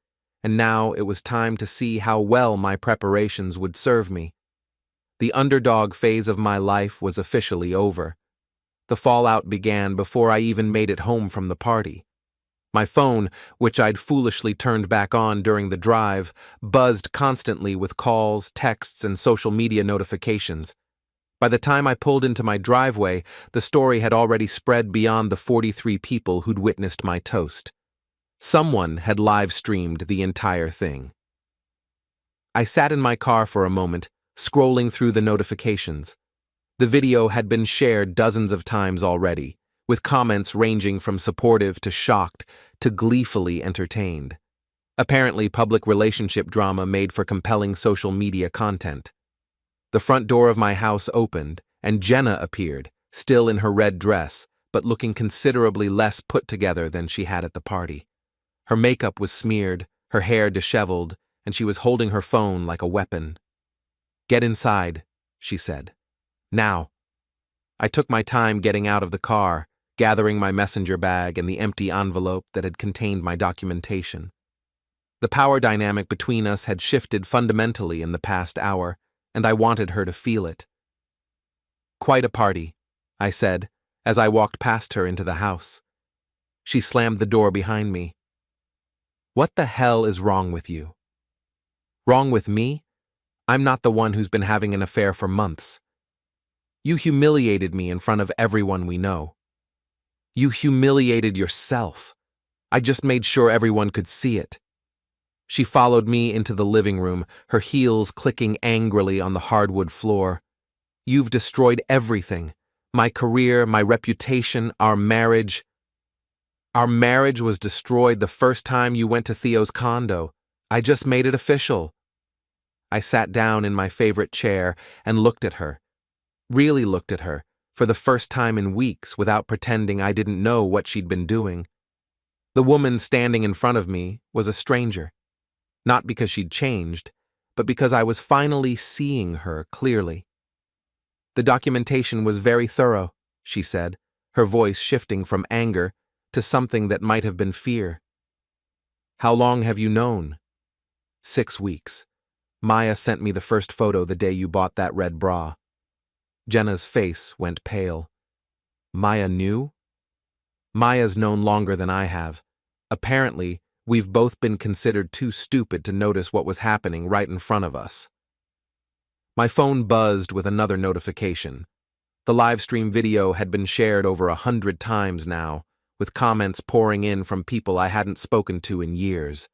and now it was time to see how well my preparations would serve me. The underdog phase of my life was officially over. The fallout began before I even made it home from the party. My phone, which I'd foolishly turned back on during the drive, buzzed constantly with calls, texts, and social media notifications. By the time I pulled into my driveway, the story had already spread beyond the 43 people who'd witnessed my toast. Someone had live-streamed the entire thing. I sat in my car for a moment, scrolling through the notifications. The video had been shared dozens of times already, with comments ranging from supportive to shocked to gleefully entertained. Apparently, public relationship drama made for compelling social media content. The front door of my house opened, and Jenna appeared, still in her red dress, but looking considerably less put together than she had at the party. Her makeup was smeared, her hair disheveled, and she was holding her phone like a weapon. "Get inside," she said. "Now." I took my time getting out of the car, gathering my messenger bag and the empty envelope that had contained my documentation. The power dynamic between us had shifted fundamentally in the past hour, and I wanted her to feel it. "Quite a party," I said, as I walked past her into the house. She slammed the door behind me. "What the hell is wrong with you?" "Wrong with me?" I'm not the one who's been having an affair for months. You humiliated me in front of everyone we know. You humiliated yourself. I just made sure everyone could see it. She followed me into the living room, her heels clicking angrily on the hardwood floor. You've destroyed everything. My career, my reputation, our marriage. Our marriage was destroyed the first time you went to Theo's condo. I just made it official. I sat down in my favorite chair and looked at her. Really looked at her, for the first time in weeks without pretending I didn't know what she'd been doing. The woman standing in front of me was a stranger. Not because she'd changed, but because I was finally seeing her clearly. The documentation was very thorough, she said, her voice shifting from anger to something that might have been fear. How long have you known? 6 weeks. Maya sent me the first photo the day you bought that red bra. Jenna's face went pale. Maya knew? Maya's known longer than I have. Apparently, we've both been considered too stupid to notice what was happening right in front of us. My phone buzzed with another notification. The live stream video had been shared over 100 times now, with comments pouring in from people I hadn't spoken to in years.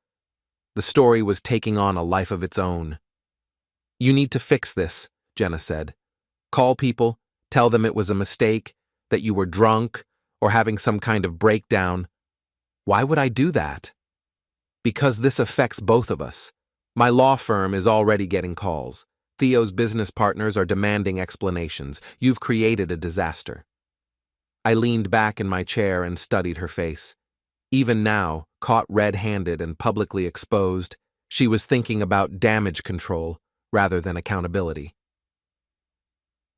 The story was taking on a life of its own. You need to fix this, Jenna said. Call people, tell them it was a mistake, that you were drunk, or having some kind of breakdown. Why would I do that? Because this affects both of us. My law firm is already getting calls. Theo's business partners are demanding explanations. You've created a disaster. I leaned back in my chair and studied her face. Even now, caught red-handed and publicly exposed, she was thinking about damage control rather than accountability.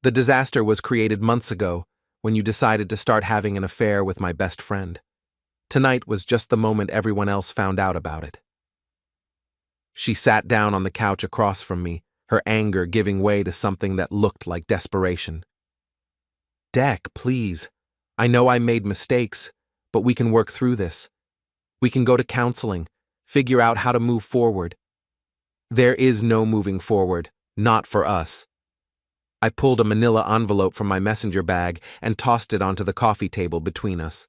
The disaster was created months ago when you decided to start having an affair with my best friend. Tonight was just the moment everyone else found out about it. She sat down on the couch across from me, her anger giving way to something that looked like desperation. Deck, please. I know I made mistakes, but we can work through this. We can go to counseling, figure out how to move forward. There is no moving forward, not for us. I pulled a manila envelope from my messenger bag and tossed it onto the coffee table between us.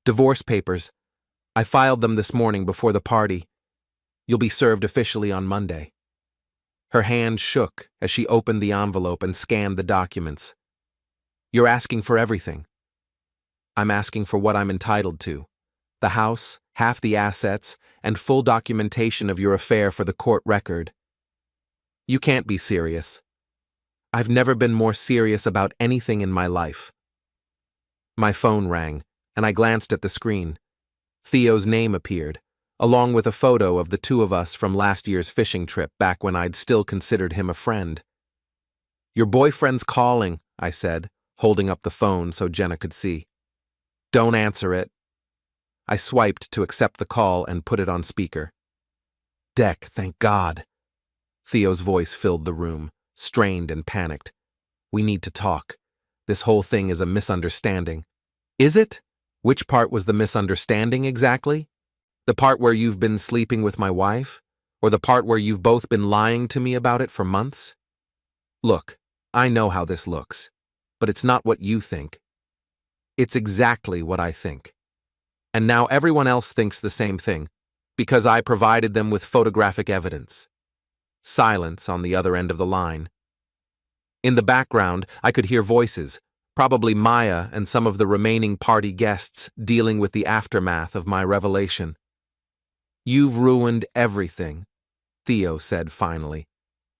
Divorce papers. I filed them this morning before the party. You'll be served officially on Monday. Her hand shook as she opened the envelope and scanned the documents. You're asking for everything. I'm asking for what I'm entitled to. The house, half the assets, and full documentation of your affair for the court record. You can't be serious. I've never been more serious about anything in my life. My phone rang, and I glanced at the screen. Theo's name appeared, along with a photo of the two of us from last year's fishing trip back when I'd still considered him a friend. Your boyfriend's calling, I said, holding up the phone so Jenna could see. Don't answer it. I swiped to accept the call and put it on speaker. Deck, thank God. Theo's voice filled the room, strained and panicked. We need to talk. This whole thing is a misunderstanding. Is it? Which part was the misunderstanding exactly? The part where you've been sleeping with my wife? Or the part where you've both been lying to me about it for months? Look, I know how this looks, but it's not what you think. It's exactly what I think. And now everyone else thinks the same thing, because I provided them with photographic evidence. Silence on the other end of the line. In the background, I could hear voices, probably Maya and some of the remaining party guests dealing with the aftermath of my revelation. You've ruined everything, Theo said finally.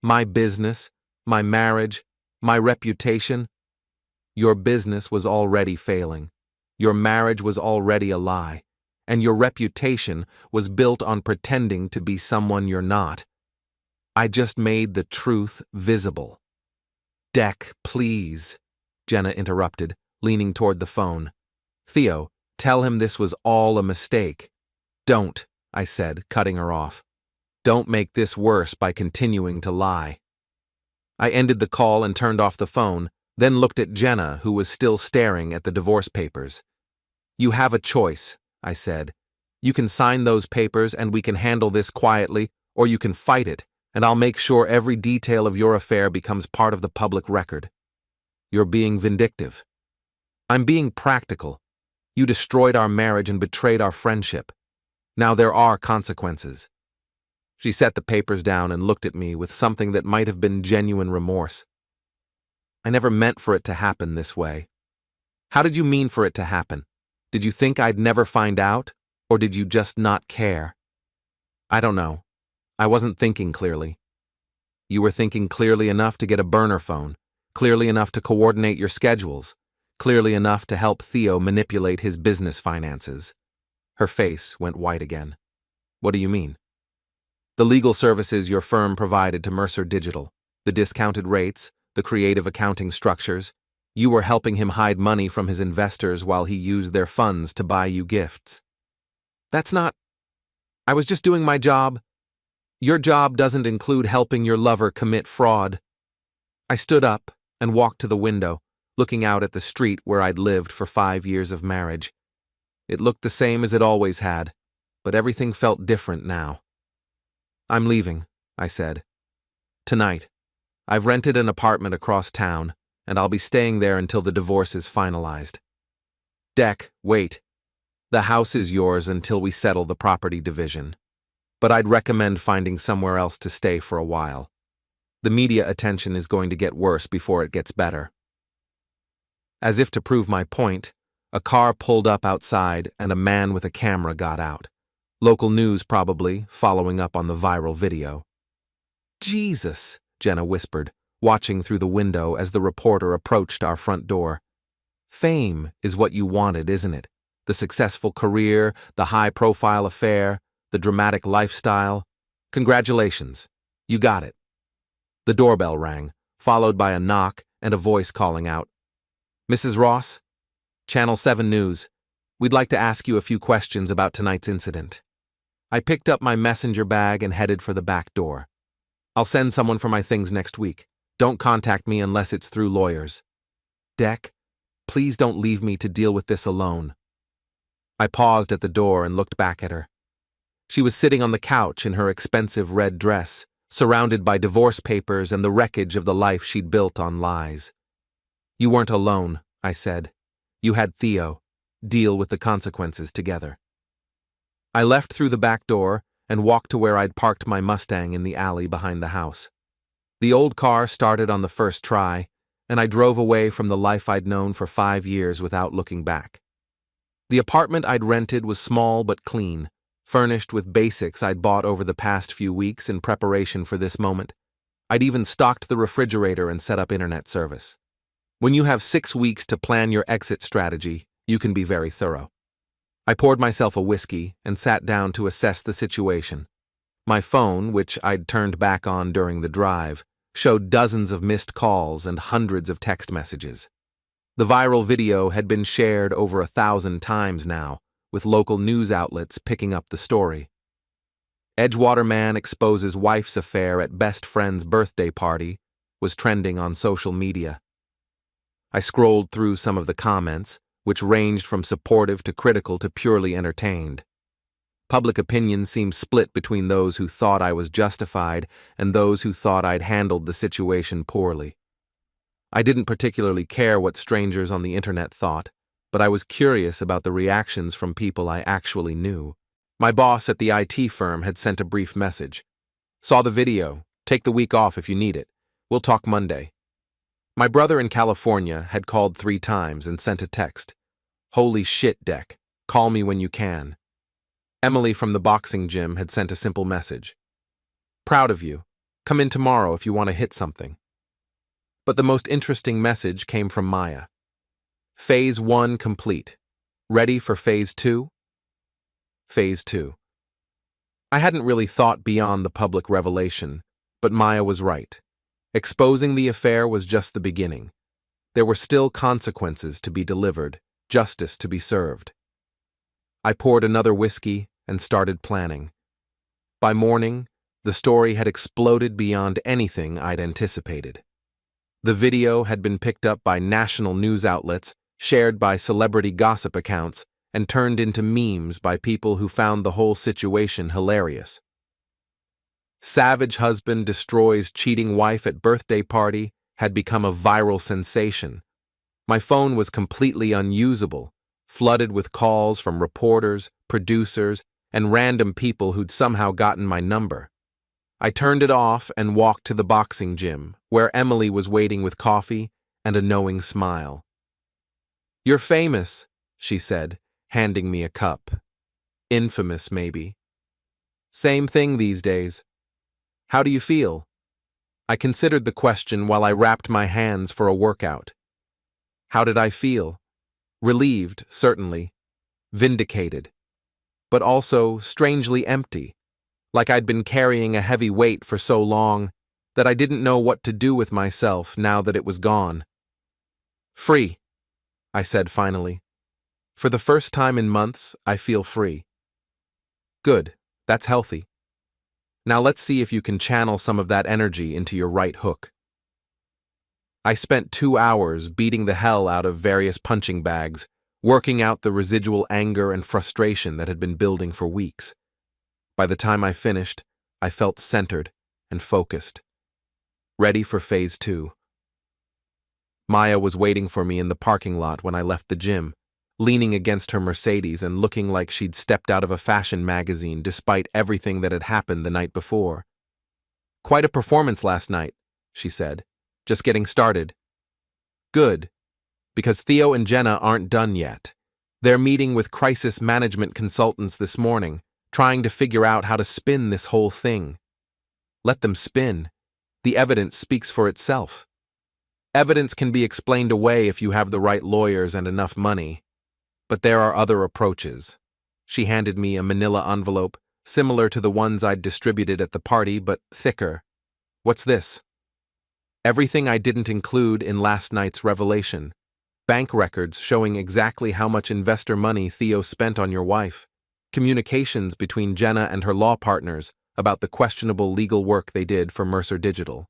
My business, my marriage, my reputation. Your business was already failing. Your marriage was already a lie. And your reputation was built on pretending to be someone you're not. I just made the truth visible. Deck, please, Jenna interrupted, leaning toward the phone. Theo, tell him this was all a mistake. Don't, I said, cutting her off. Don't make this worse by continuing to lie. I ended the call and turned off the phone, then looked at Jenna, who was still staring at the divorce papers. You have a choice, I said. You can sign those papers and we can handle this quietly, or you can fight it and I'll make sure every detail of your affair becomes part of the public record. You're being vindictive. I'm being practical. You destroyed our marriage and betrayed our friendship. Now there are consequences." She set the papers down and looked at me with something that might have been genuine remorse. "I never meant for it to happen this way." "How did you mean for it to happen? Did you think I'd never find out, or did you just not care?" "I don't know. I wasn't thinking clearly." "You were thinking clearly enough to get a burner phone, clearly enough to coordinate your schedules, clearly enough to help Theo manipulate his business finances." Her face went white again. "What do you mean?" "The legal services your firm provided to Mercer Digital, the discounted rates, the creative accounting structures. You were helping him hide money from his investors while he used their funds to buy you gifts." "That's not... I was just doing my job." "Your job doesn't include helping your lover commit fraud." I stood up and walked to the window, looking out at the street where I'd lived for 5 years of marriage. It looked the same as it always had, but everything felt different now. "I'm leaving," I said. "Tonight. I've rented an apartment across town, and I'll be staying there until the divorce is finalized." "Deck, wait. The house is yours until we settle the property division. But I'd recommend finding somewhere else to stay for a while. The media attention is going to get worse before it gets better." As if to prove my point, a car pulled up outside and a man with a camera got out. Local news probably, following up on the viral video. "Jesus," Jenna whispered, watching through the window as the reporter approached our front door. "Fame is what you wanted, isn't it? The successful career, the high-profile affair, the dramatic lifestyle. Congratulations. You got it." The doorbell rang, followed by a knock and a voice calling out, "Mrs. Ross? Channel 7 News. We'd like to ask you a few questions about tonight's incident." I picked up my messenger bag and headed for the back door. "I'll send someone for my things next week. Don't contact me unless it's through lawyers." "Deck, please don't leave me to deal with this alone." I paused at the door and looked back at her. She was sitting on the couch in her expensive red dress, surrounded by divorce papers and the wreckage of the life she'd built on lies. "You weren't alone," I said. "You had Theo. Deal with the consequences together." I left through the back door and walked to where I'd parked my Mustang in the alley behind the house. The old car started on the first try, and I drove away from the life I'd known for 5 years without looking back. The apartment I'd rented was small but clean, furnished with basics I'd bought over the past few weeks in preparation for this moment. I'd even stocked the refrigerator and set up internet service. When you have 6 weeks to plan your exit strategy, you can be very thorough. I poured myself a whiskey and sat down to assess the situation. My phone, which I'd turned back on during the drive, showed dozens of missed calls and hundreds of text messages. The viral video had been shared over 1,000 times now, with local news outlets picking up the story. "Edgewater man exposes wife's affair at best friend's birthday party" was trending on social media. I scrolled through some of the comments, which ranged from supportive to critical to purely entertained. Public opinion seemed split between those who thought I was justified and those who thought I'd handled the situation poorly. I didn't particularly care what strangers on the internet thought, but I was curious about the reactions from people I actually knew. My boss at the IT firm had sent a brief message. "Saw the video. Take the week off if you need it. We'll talk Monday." My brother in California had called 3 times and sent a text. "Holy shit, Deck. Call me when you can." Emily from the boxing gym had sent a simple message. "Proud of you. Come in tomorrow if you want to hit something." But the most interesting message came from Maya. "Phase 1 complete. Ready for Phase 2? Phase 2. I hadn't really thought beyond the public revelation, but Maya was right. Exposing the affair was just the beginning. There were still consequences to be delivered, justice to be served. I poured another whiskey and started planning. By morning, the story had exploded beyond anything I'd anticipated. The video had been picked up by national news outlets, shared by celebrity gossip accounts, and turned into memes by people who found the whole situation hilarious. Savage husband destroys cheating wife at birthday party had become a viral sensation. My phone was completely unusable, flooded with calls from reporters, producers, and random people who'd somehow gotten my number. I turned it off and walked to the boxing gym, where Emily was waiting with coffee and a knowing smile. "You're famous," she said, handing me a cup. "Infamous, maybe." "Same thing these days. How do you feel?" I considered the question while I wrapped my hands for a workout. How did I feel? Relieved, certainly. Vindicated. But also strangely empty, like I'd been carrying a heavy weight for so long that I didn't know what to do with myself now that it was gone. "Free," I said finally. "For the first time in months, I feel free." "Good, that's healthy. Now let's see if you can channel some of that energy into your right hook." I spent 2 hours beating the hell out of various punching bags, working out the residual anger and frustration that had been building for weeks. By the time I finished, I felt centered and focused, ready for phase 2. Maya was waiting for me in the parking lot when I left the gym, leaning against her Mercedes and looking like she'd stepped out of a fashion magazine despite everything that had happened the night before. "Quite a performance last night," she said. "Just getting started." "Good, because Theo and Jenna aren't done yet. They're meeting with crisis management consultants this morning, trying to figure out how to spin this whole thing." "Let them spin. The evidence speaks for itself." "Evidence can be explained away if you have the right lawyers and enough money. But there are other approaches." She handed me a manila envelope, similar to the ones I'd distributed at the party, but thicker. "What's this?" "Everything I didn't include in last night's revelation. Bank records showing exactly how much investor money Theo spent on your wife. Communications between Jenna and her law partners about the questionable legal work they did for Mercer Digital.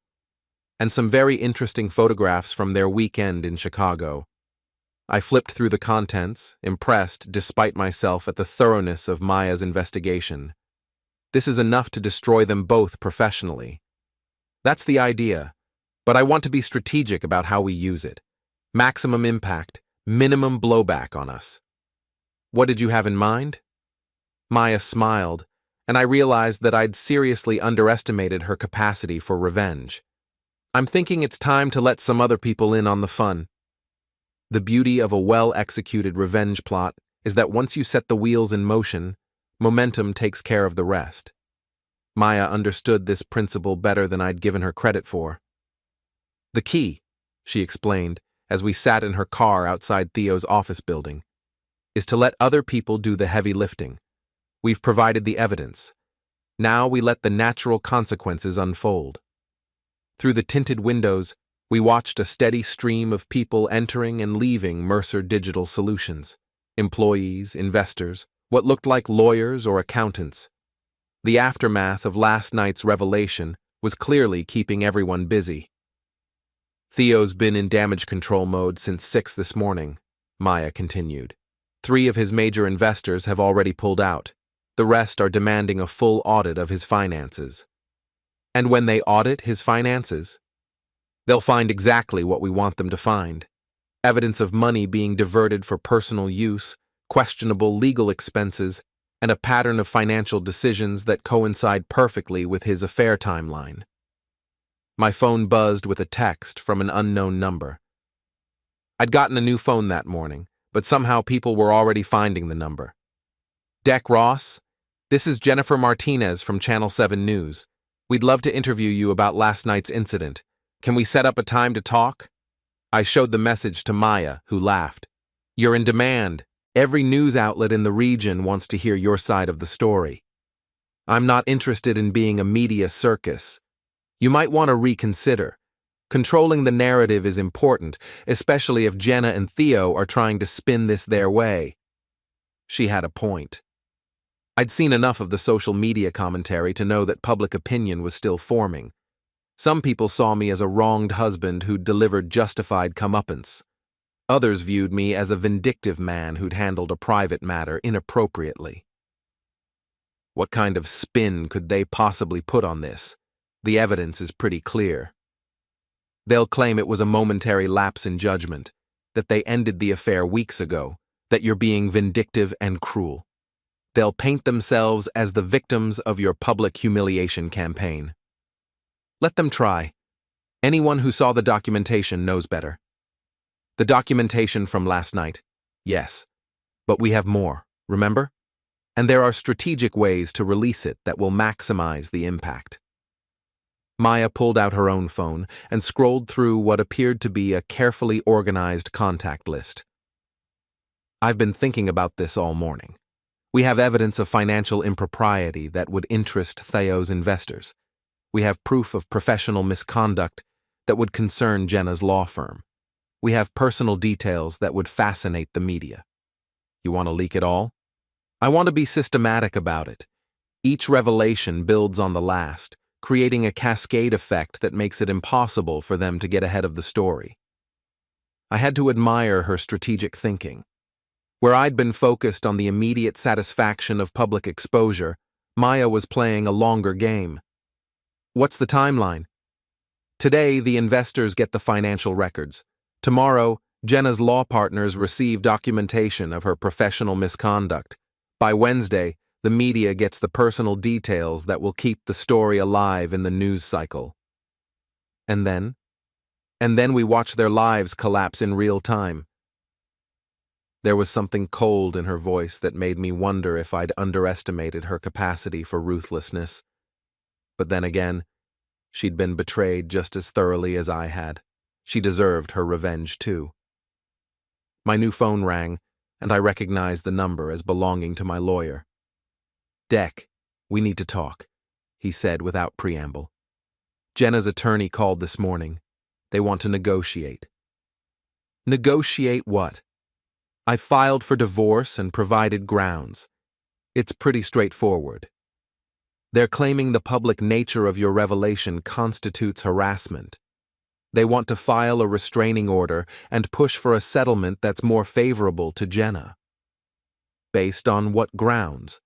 And some very interesting photographs from their weekend in Chicago." I flipped through the contents, impressed despite myself at the thoroughness of Maya's investigation. This is enough to destroy them both professionally. "That's the idea. But I want to be strategic about how we use it. Maximum impact, minimum blowback on us." "What did you have in mind?" Maya smiled, and I realized that I'd seriously underestimated her capacity for revenge. "I'm thinking it's time to let some other people in on the fun." The beauty of a well-executed revenge plot is that once you set the wheels in motion, momentum takes care of the rest. Maya understood this principle better than I'd given her credit for. "The key," she explained as we sat in her car outside Theo's office building, "is to let other people do the heavy lifting. We've provided the evidence. Now we let the natural consequences unfold." Through the tinted windows, we watched a steady stream of people entering and leaving Mercer Digital Solutions. Employees, investors, what looked like lawyers or accountants. The aftermath of last night's revelation was clearly keeping everyone busy. "Theo's been in damage control mode since 6 this morning," Maya continued. 3 of his major investors have already pulled out. The rest are demanding a full audit of his finances. And when they audit his finances, they'll find exactly what we want them to find. Evidence of money being diverted for personal use, questionable legal expenses, and a pattern of financial decisions that coincide perfectly with his affair timeline. My phone buzzed with a text from an unknown number. I'd gotten a new phone that morning, but somehow people were already finding the number. "Deck Ross, this is Jennifer Martinez from Channel 7 News. We'd love to interview you about last night's incident. Can we set up a time to talk?" I showed the message to Maya, who laughed. "You're in demand. Every news outlet in the region wants to hear your side of the story." "I'm not interested in being a media circus. You might want to reconsider. Controlling the narrative is important, especially if Jenna and Theo are trying to spin this their way." She had a point. I'd seen enough of the social media commentary to know that public opinion was still forming. Some people saw me as a wronged husband who'd delivered justified comeuppance. Others viewed me as a vindictive man who'd handled a private matter inappropriately. What kind of spin could they possibly put on this? The evidence is pretty clear. They'll claim it was a momentary lapse in judgment, that they ended the affair weeks ago, that you're being vindictive and cruel. They'll paint themselves as the victims of your public humiliation campaign. Let them try. Anyone who saw the documentation knows better. The documentation from last night, yes. But we have more, remember? And there are strategic ways to release it that will maximize the impact. Maya pulled out her own phone and scrolled through what appeared to be a carefully organized contact list. I've been thinking about this all morning. We have evidence of financial impropriety that would interest Theo's investors. We have proof of professional misconduct that would concern Jenna's law firm. We have personal details that would fascinate the media. You want to leak it all? I want to be systematic about it. Each revelation builds on the last, creating a cascade effect that makes it impossible for them to get ahead of the story. I had to admire her strategic thinking. Where I'd been focused on the immediate satisfaction of public exposure, Maya was playing a longer game. What's the timeline? Today, the investors get the financial records. Tomorrow, Jenna's law partners receive documentation of her professional misconduct. By Wednesday, the media gets the personal details that will keep the story alive in the news cycle. And then? And then we watch their lives collapse in real time. There was something cold in her voice that made me wonder if I'd underestimated her capacity for ruthlessness. But then again, she'd been betrayed just as thoroughly as I had. She deserved her revenge too. My new phone rang, and I recognized the number as belonging to my lawyer. "Deck, we need to talk," he said without preamble. "Jenna's attorney called this morning. They want to negotiate." "Negotiate what?" "I filed for divorce and provided grounds. It's pretty straightforward. They're claiming the public nature of your revelation constitutes harassment. They want to file a restraining order and push for a settlement that's more favorable to Jenna." "Based on what grounds?"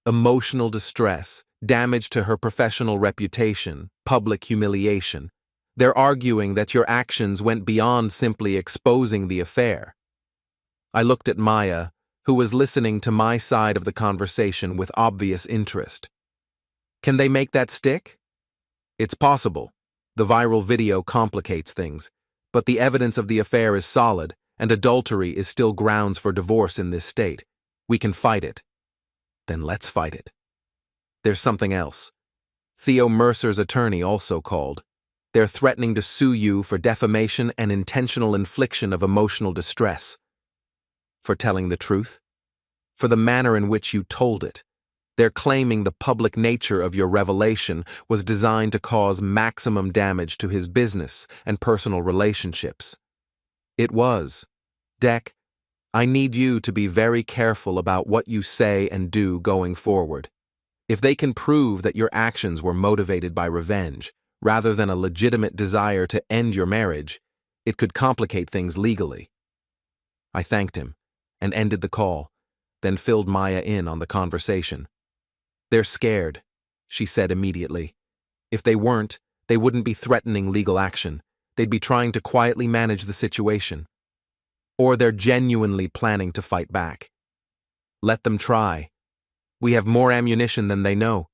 "Emotional distress, damage to her professional reputation, public humiliation. They're arguing that your actions went beyond simply exposing the affair." I looked at Maya, who was listening to my side of the conversation with obvious interest. "Can they make that stick?" "It's possible. The viral video complicates things, but the evidence of the affair is solid, and adultery is still grounds for divorce in this state. We can fight it." "Then let's fight it." "There's something else. Theo Mercer's attorney also called. They're threatening to sue you for defamation and intentional infliction of emotional distress." "For telling the truth?" "For the manner in which you told it. They're claiming the public nature of your revelation was designed to cause maximum damage to his business and personal relationships." "It was. Deck, I need you to be very careful about what you say and do going forward. If they can prove that your actions were motivated by revenge, rather than a legitimate desire to end your marriage, it could complicate things legally." I thanked him and ended the call, then filled Maya in on the conversation. "They're scared," she said immediately. "If they weren't, they wouldn't be threatening legal action. They'd be trying to quietly manage the situation. Or they're genuinely planning to fight back. Let them try. We have more ammunition than they know."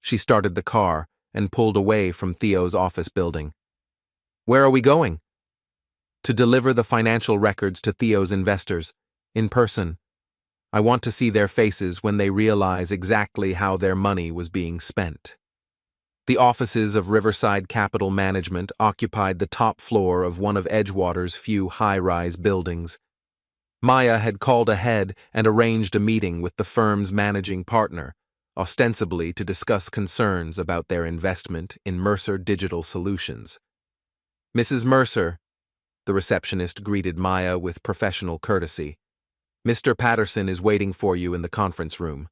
She started the car and pulled away from Theo's office building. "Where are we going?" "To deliver the financial records to Theo's investors, in person. I want to see their faces when they realize exactly how their money was being spent." The offices of Riverside Capital Management occupied the top floor of one of Edgewater's few high-rise buildings. Maya had called ahead and arranged a meeting with the firm's managing partner, ostensibly to discuss concerns about their investment in Mercer Digital Solutions. "Mrs. Mercer," the receptionist greeted Maya with professional courtesy, "Mr. Patterson is waiting for you in the conference room."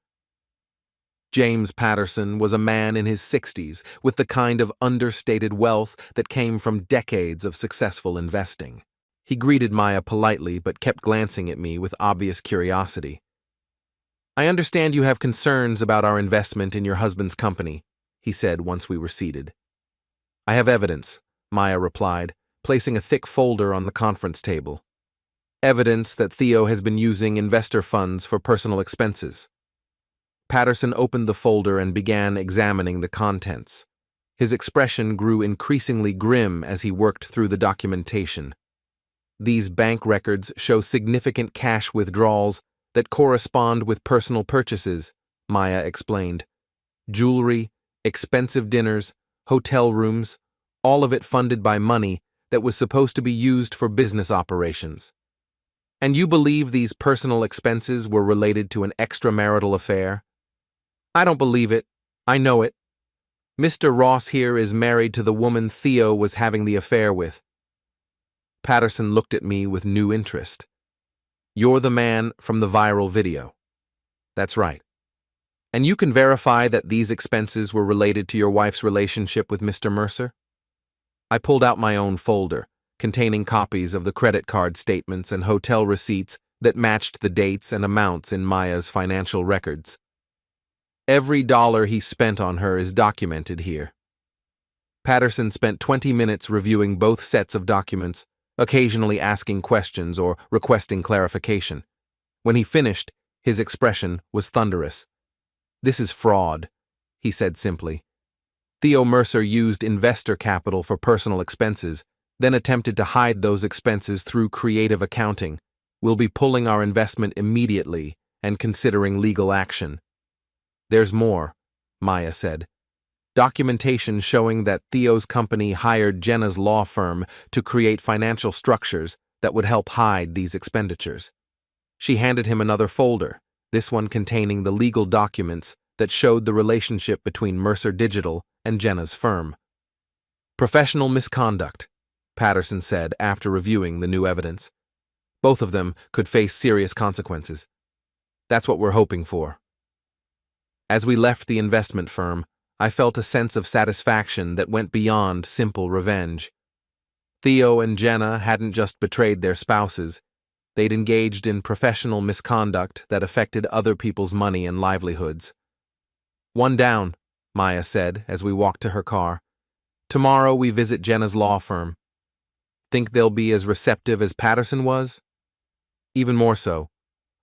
James Patterson was a man in his 60s with the kind of understated wealth that came from decades of successful investing. He greeted Maya politely but kept glancing at me with obvious curiosity. I understand you have concerns about our investment in your husband's company, he said once we were seated. I have evidence, Maya replied, placing a thick folder on the conference table. Evidence that Theo has been using investor funds for personal expenses. Patterson opened the folder and began examining the contents. His expression grew increasingly grim as he worked through the documentation. These bank records show significant cash withdrawals that correspond with personal purchases, Maya explained. Jewelry, expensive dinners, hotel rooms, all of it funded by money that was supposed to be used for business operations. And you believe these personal expenses were related to an extramarital affair? I don't believe it. I know it. Mr. Ross here is married to the woman Theo was having the affair with. Patterson looked at me with new interest. You're the man from the viral video. That's right. And you can verify that these expenses were related to your wife's relationship with Mr. Mercer? I pulled out my own folder, containing copies of the credit card statements and hotel receipts that matched the dates and amounts in Maya's financial records. Every dollar he spent on her is documented here. Patterson spent 20 minutes reviewing both sets of documents, occasionally asking questions or requesting clarification. When he finished, his expression was thunderous. This is fraud, he said simply. Theo Mercer used investor capital for personal expenses, then attempted to hide those expenses through creative accounting. We'll be pulling our investment immediately and considering legal action. There's more, Maya said. Documentation showing that Theo's company hired Jenna's law firm to create financial structures that would help hide these expenditures. She handed him another folder, this one containing the legal documents that showed the relationship between Mercer Digital and Jenna's firm. Professional misconduct, Patterson said after reviewing the new evidence. Both of them could face serious consequences. That's what we're hoping for. As we left the investment firm, I felt a sense of satisfaction that went beyond simple revenge. Theo and Jenna hadn't just betrayed their spouses, they'd engaged in professional misconduct that affected other people's money and livelihoods. One down, Maya said as we walked to her car. Tomorrow we visit Jenna's law firm. Think they'll be as receptive as Patterson was? Even more so.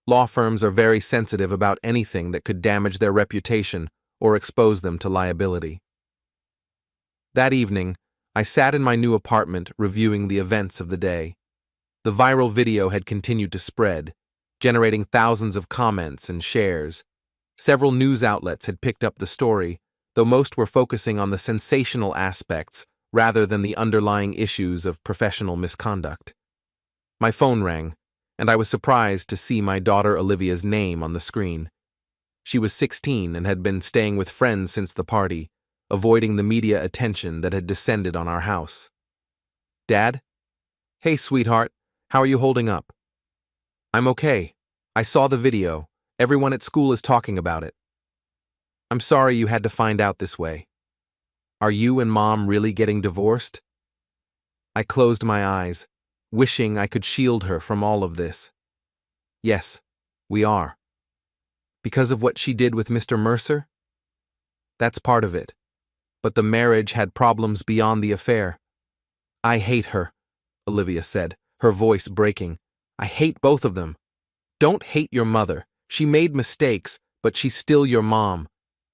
Law firms are very sensitive about anything that could damage their reputation or expose them to liability. That evening, I sat in my new apartment reviewing the events of the day. The viral video had continued to spread, generating thousands of comments and shares. Several news outlets had picked up the story, though most were focusing on the sensational aspects rather than the underlying issues of professional misconduct. My phone rang, and I was surprised to see my daughter Olivia's name on the screen. She was 16 and had been staying with friends since the party, avoiding the media attention that had descended on our house. Dad? Hey, sweetheart, how are you holding up? I'm okay. I saw the video. Everyone at school is talking about it. I'm sorry you had to find out this way. Are you and Mom really getting divorced? I closed my eyes, wishing I could shield her from all of this. Yes, we are. Because of what she did with Mr. Mercer? That's part of it. But the marriage had problems beyond the affair. I hate her, Olivia said, her voice breaking. I hate both of them. Don't hate your mother. She made mistakes, but she's still your mom.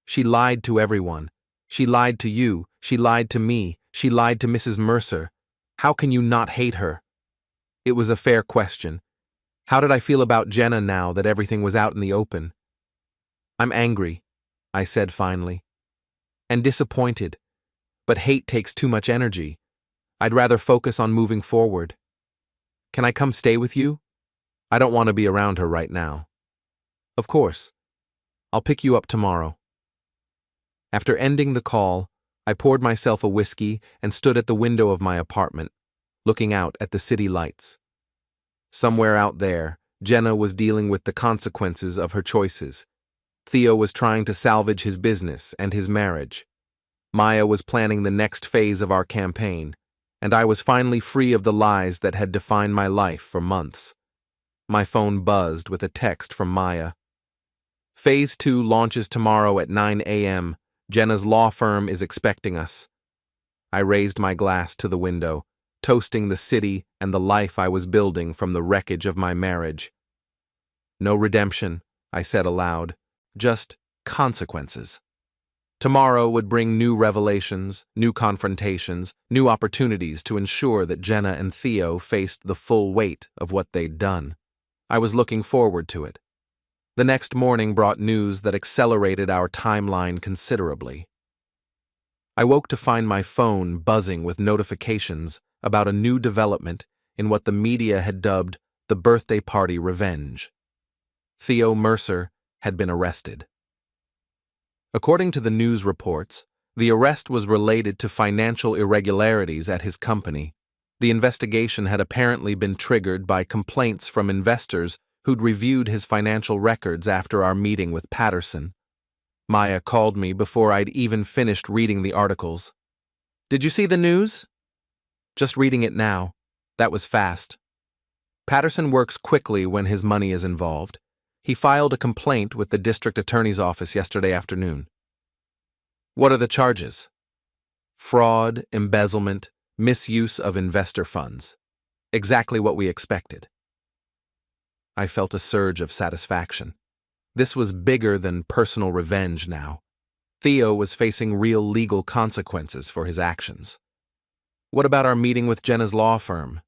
She lied to everyone. She lied to you. She lied to me. She lied to Mrs. Mercer. How can you not hate her? It was a fair question. How did I feel about Jenna now that everything was out in the open? I'm angry, I said finally. And disappointed. But hate takes too much energy. I'd rather focus on moving forward. Can I come stay with you? I don't want to be around her right now. Of course. I'll pick you up tomorrow. After ending the call, I poured myself a whiskey and stood at the window of my apartment, looking out at the city lights. Somewhere out there, Jenna was dealing with the consequences of her choices. Theo was trying to salvage his business and his marriage. Maya was planning the next phase of our campaign, and I was finally free of the lies that had defined my life for months. My phone buzzed with a text from Maya. Phase 2 launches tomorrow at 9 a.m. Jenna's law firm is expecting us. I raised my glass to the window, toasting the city and the life I was building from the wreckage of my marriage. No redemption, I said aloud, just consequences. Tomorrow would bring new revelations, new confrontations, new opportunities to ensure that Jenna and Theo faced the full weight of what they'd done. I was looking forward to it. The next morning brought news that accelerated our timeline considerably. I woke to find my phone buzzing with notifications about a new development in what the media had dubbed the birthday party revenge. Theo Mercer had been arrested. According to the news reports, the arrest was related to financial irregularities at his company. The investigation had apparently been triggered by complaints from investors who'd reviewed his financial records after our meeting with Patterson. Maya called me before I'd even finished reading the articles. "Did you see the news?" "Just reading it now. That was fast." Patterson works quickly when his money is involved. He filed a complaint with the district attorney's office yesterday afternoon. "What are the charges?" "Fraud, embezzlement, misuse of investor funds." Exactly what we expected. I felt a surge of satisfaction. This was bigger than personal revenge now. Theo was facing real legal consequences for his actions. What about our meeting with Jenna's law firm?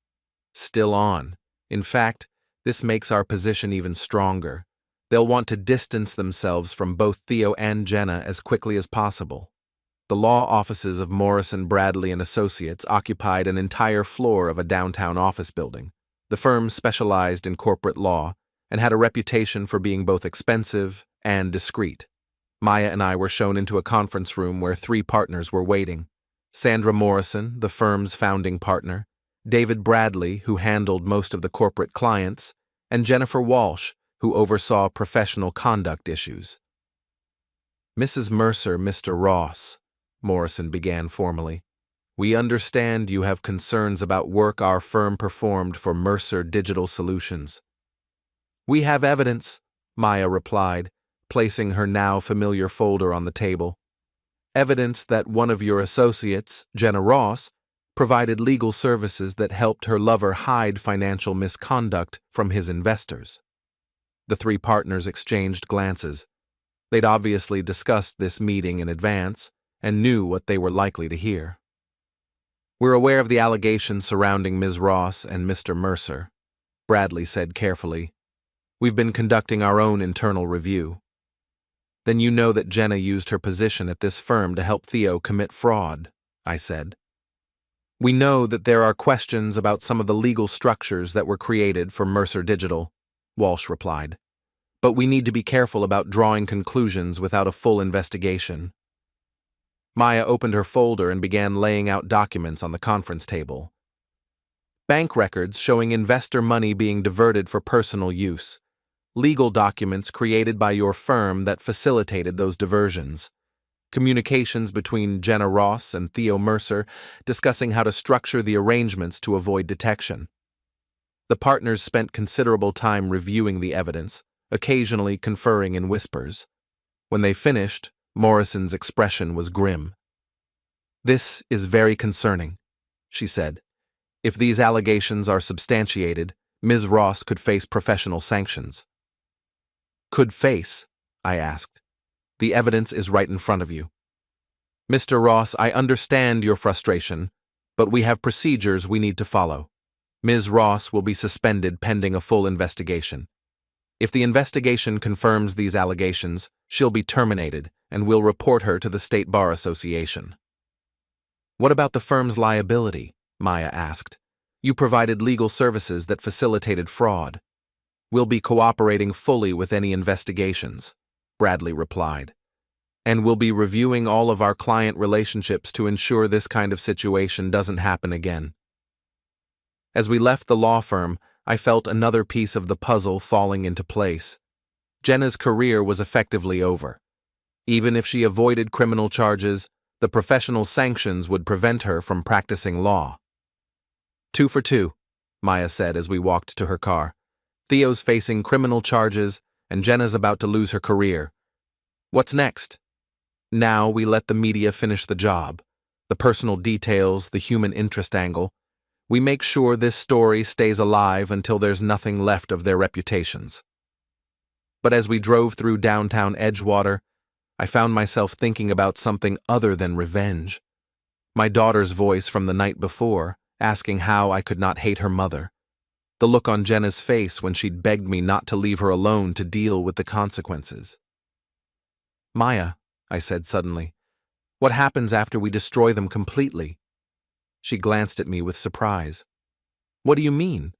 Still on. In fact, this makes our position even stronger. They'll want to distance themselves from both Theo and Jenna as quickly as possible. The law offices of Morrison, Bradley & Associates occupied an entire floor of a downtown office building. The firm specialized in corporate law and had a reputation for being both expensive and discreet. Maya and I were shown into a conference room where 3 partners were waiting. Sandra Morrison, the firm's founding partner, David Bradley, who handled most of the corporate clients, and Jennifer Walsh, who oversaw professional conduct issues. "Mrs. Mercer, Mr. Ross," Morrison began formally, "we understand you have concerns about work our firm performed for Mercer Digital Solutions." "We have evidence," Maya replied, placing her now familiar folder on the table. "Evidence that one of your associates, Jenna Ross, provided legal services that helped her lover hide financial misconduct from his investors." The 3 partners exchanged glances. They'd obviously discussed this meeting in advance and knew what they were likely to hear. "We're aware of the allegations surrounding Ms. Ross and Mr. Mercer," Bradley said carefully. "We've been conducting our own internal review." "Then you know that Jenna used her position at this firm to help Theo commit fraud," I said. "We know that there are questions about some of the legal structures that were created for Mercer Digital," Walsh replied. "But we need to be careful about drawing conclusions without a full investigation." Maya opened her folder and began laying out documents on the conference table. Bank records showing investor money being diverted for personal use. Legal documents created by your firm that facilitated those diversions. Communications between Jenna Ross and Theo Mercer discussing how to structure the arrangements to avoid detection. The partners spent considerable time reviewing the evidence, occasionally conferring in whispers. When they finished, Morrison's expression was grim. "This is very concerning," she said. "If these allegations are substantiated, Ms. Ross could face professional sanctions." "Could face?" I asked. "The evidence is right in front of you." "Mr. Ross, I understand your frustration, but we have procedures we need to follow. Ms. Ross will be suspended pending a full investigation. If the investigation confirms these allegations, she'll be terminated, and we'll report her to the State Bar Association." "What about the firm's liability?" Maya asked. "You provided legal services that facilitated fraud." "We'll be cooperating fully with any investigations," Bradley replied. "And we'll be reviewing all of our client relationships to ensure this kind of situation doesn't happen again." As we left the law firm, I felt another piece of the puzzle falling into place. Jenna's career was effectively over. Even if she avoided criminal charges, the professional sanctions would prevent her from practicing law. "2 for 2, Maya said as we walked to her car. "Theo's facing criminal charges, and Jenna's about to lose her career. What's next? Now we let the media finish the job. The personal details, the human interest angle. We make sure this story stays alive until there's nothing left of their reputations. But as we drove through downtown Edgewater, I found myself thinking about something other than revenge. My daughter's voice from the night before, asking how I could not hate her mother. The look on Jenna's face when she'd begged me not to leave her alone to deal with the consequences. "Maya," I said suddenly, "what happens after we destroy them completely?" She glanced at me with surprise. "What do you mean?"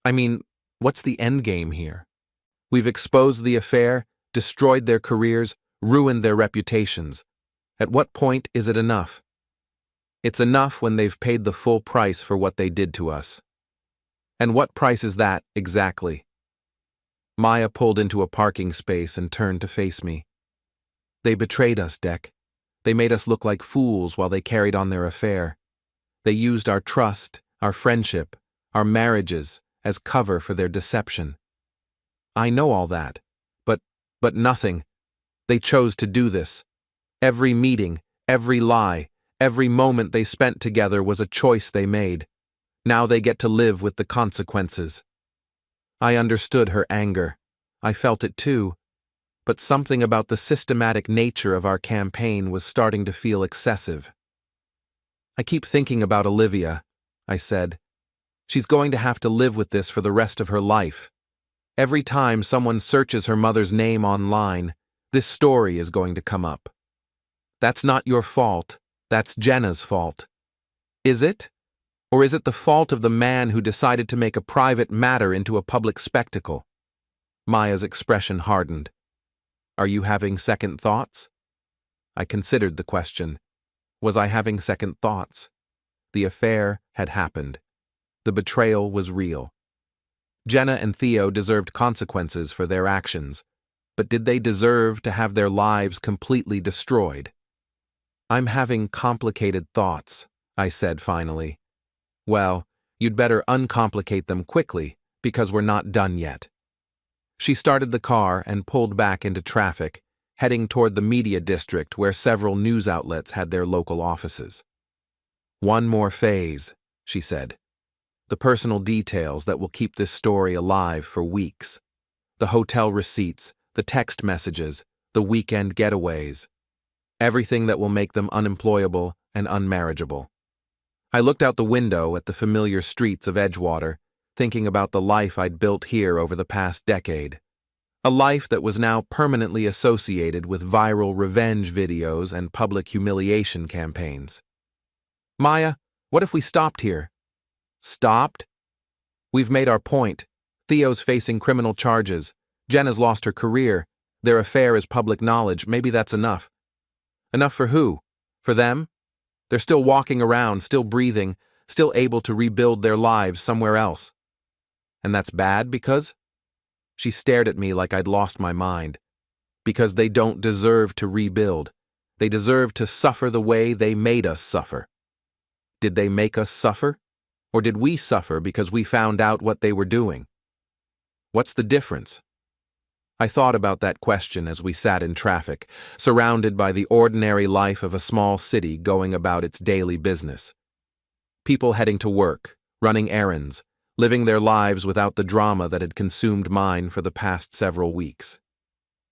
"I mean, what's the end game here? We've exposed the affair, destroyed their careers, ruined their reputations. At what point is it enough?" "It's enough when they've paid the full price for what they did to us." "And what price is that, exactly?" Maya pulled into a parking space and turned to face me. "They betrayed us, Deck. They made us look like fools while they carried on their affair. They used our trust, our friendship, our marriages as cover for their deception. I know all that, but nothing. They chose to do this. Every meeting, every lie, every moment they spent together was a choice they made. Now they get to live with the consequences." I understood her anger. I felt it too. But something about the systematic nature of our campaign was starting to feel excessive. "I keep thinking about Olivia," I said. "She's going to have to live with this for the rest of her life. Every time someone searches her mother's name online, this story is going to come up. That's not your fault. That's Jenna's fault. Is it? Or is it the fault of the man who decided to make a private matter into a public spectacle?" Maya's expression hardened. "Are you having second thoughts?" I considered the question. Was I having second thoughts? The affair had happened. The betrayal was real. Jenna and Theo deserved consequences for their actions, but did they deserve to have their lives completely destroyed? "I'm having complicated thoughts," I said finally. "Well, you'd better uncomplicate them quickly, because we're not done yet." She started the car and pulled back into traffic, heading toward the media district where several news outlets had their local offices. "One more phase," she said. "The personal details that will keep this story alive for weeks. The hotel receipts, the text messages, the weekend getaways. Everything that will make them unemployable and unmarriageable." I looked out the window at the familiar streets of Edgewater, thinking about the life I'd built here over the past decade. A life that was now permanently associated with viral revenge videos and public humiliation campaigns. "Maya, what if we stopped here?" "Stopped? We've made our point. Theo's facing criminal charges. Jenna's lost her career. Their affair is public knowledge. Maybe that's enough." "Enough for who? For them? They're still walking around, still breathing, still able to rebuild their lives somewhere else. And that's bad because?" She stared at me like I'd lost my mind. "Because they don't deserve to rebuild. They deserve to suffer the way they made us suffer." Did they make us suffer? Or did we suffer because we found out what they were doing? What's the difference? I thought about that question as we sat in traffic, surrounded by the ordinary life of a small city going about its daily business. People heading to work, running errands, living their lives without the drama that had consumed mine for the past several weeks.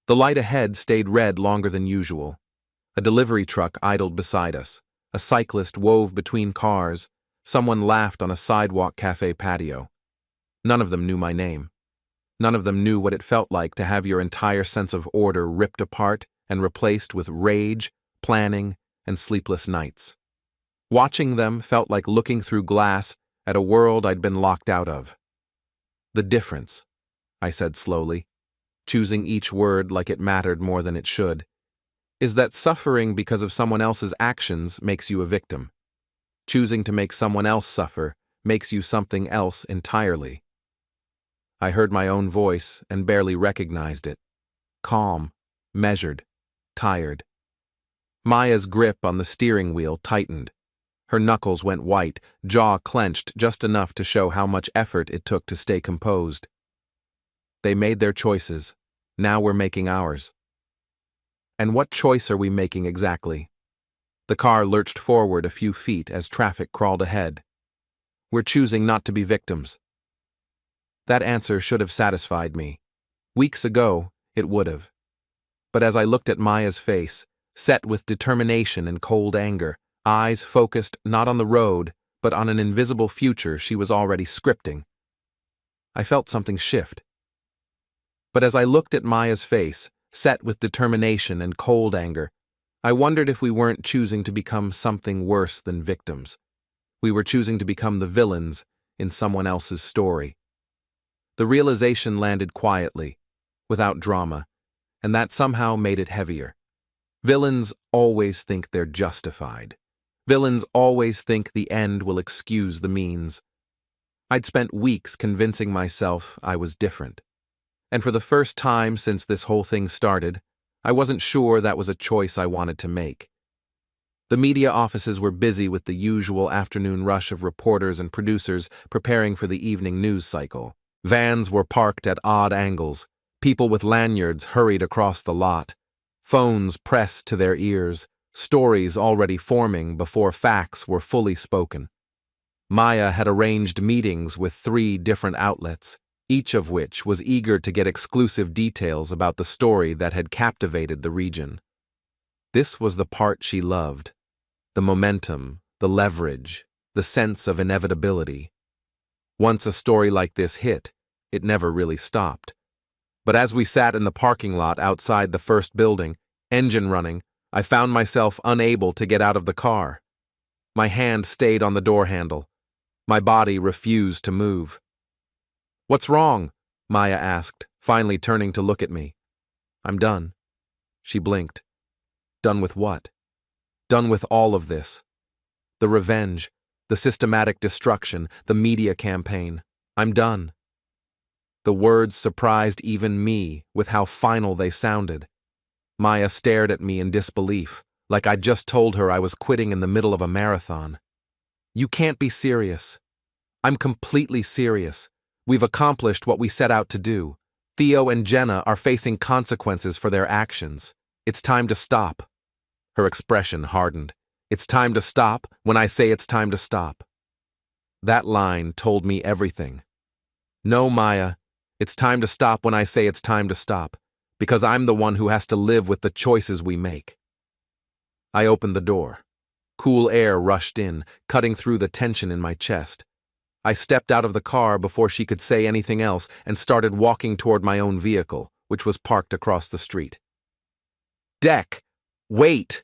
The light ahead stayed red longer than usual. A delivery truck idled beside us. A cyclist wove between cars. Someone laughed on a sidewalk cafe patio. None of them knew my name. None of them knew what it felt like to have your entire sense of order ripped apart and replaced with rage, planning, and sleepless nights. Watching them felt like looking through glass at a world I'd been locked out of. "The difference," I said slowly, choosing each word like it mattered more than it should, "is that suffering because of someone else's actions makes you a victim. Choosing to make someone else suffer makes you something else entirely." I heard my own voice and barely recognized it. Calm, measured, tired. Maya's grip on the steering wheel tightened. Her knuckles went white, jaw clenched just enough to show how much effort it took to stay composed. They made their choices. Now we're making ours. And what choice are we making exactly? The car lurched forward a few feet as traffic crawled ahead. We're choosing not to be victims. That answer should have satisfied me. Weeks ago, it would have. But as I looked at Maya's face, set with determination and cold anger, eyes focused not on the road, but on an invisible future she was already scripting, I felt something shift. But as I looked at Maya's face, set with determination and cold anger, I wondered if we weren't choosing to become something worse than victims. We were choosing to become the villains in someone else's story. The realization landed quietly, without drama, and that somehow made it heavier. Villains always think they're justified. Villains always think the end will excuse the means. I'd spent weeks convincing myself I was different. And for the first time since this whole thing started, I wasn't sure that was a choice I wanted to make. The media offices were busy with the usual afternoon rush of reporters and producers preparing for the evening news cycle. Vans were parked at odd angles. People with lanyards hurried across the lot. Phones pressed to their ears, stories already forming before facts were fully spoken. Maya had arranged meetings with 3 different outlets, each of which was eager to get exclusive details about the story that had captivated the region. This was the part she loved. The momentum, the leverage, the sense of inevitability. Once a story like this hit, it never really stopped. But as we sat in the parking lot outside the first building, engine running, I found myself unable to get out of the car. My hand stayed on the door handle. My body refused to move. "What's wrong?" Maya asked, finally turning to look at me. "I'm done." She blinked. Done with what? Done with all of this. The revenge, the systematic destruction, the media campaign. I'm done. The words surprised even me with how final they sounded. Maya stared at me in disbelief, like I'd just told her I was quitting in the middle of a marathon. "You can't be serious." "I'm completely serious. We've accomplished what we set out to do. Theo and Jenna are facing consequences for their actions. It's time to stop." Her expression hardened. "It's time to stop when I say it's time to stop." That line told me everything. "No, Maya, it's time to stop when I say it's time to stop, because I'm the one who has to live with the choices we make." I opened the door. Cool air rushed in, cutting through the tension in my chest. I stepped out of the car before she could say anything else and started walking toward my own vehicle, which was parked across the street. "Deck, wait!"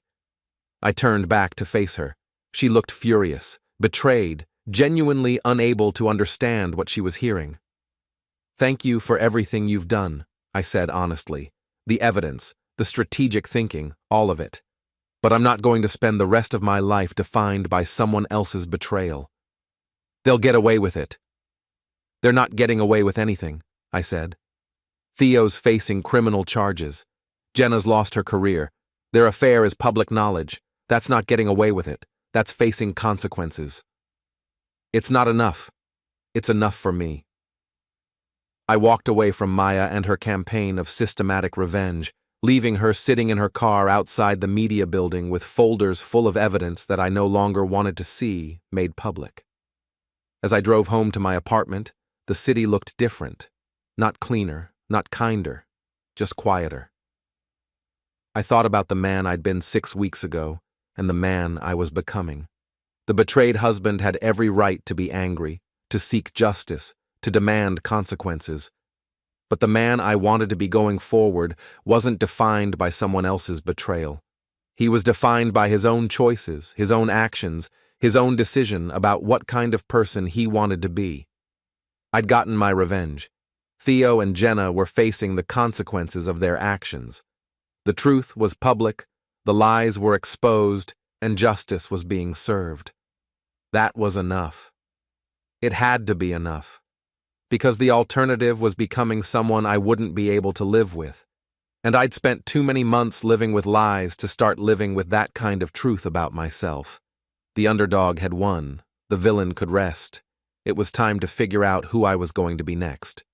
I turned back to face her. She looked furious, betrayed, genuinely unable to understand what she was hearing. "Thank you for everything you've done," I said honestly. "The evidence, the strategic thinking, all of it. But I'm not going to spend the rest of my life defined by someone else's betrayal." "They'll get away with it." "They're not getting away with anything," I said. "Theo's facing criminal charges. Jenna's lost her career. Their affair is public knowledge. That's not getting away with it. That's facing consequences. It's not enough. It's enough for me." I walked away from Maya and her campaign of systematic revenge, leaving her sitting in her car outside the media building with folders full of evidence that I no longer wanted to see made public. As I drove home to my apartment, the city looked different. Not cleaner, not kinder, just quieter. I thought about the man I'd been 6 weeks ago, and the man I was becoming. The betrayed husband had every right to be angry, to seek justice, to demand consequences. But the man I wanted to be going forward wasn't defined by someone else's betrayal. He was defined by his own choices, his own actions, his own decision about what kind of person he wanted to be. I'd gotten my revenge. Theo and Jenna were facing the consequences of their actions. The truth was public, the lies were exposed, and justice was being served. That was enough. It had to be enough. Because the alternative was becoming someone I wouldn't be able to live with. And I'd spent too many months living with lies to start living with that kind of truth about myself. The underdog had won. The villain could rest. It was time to figure out who I was going to be next.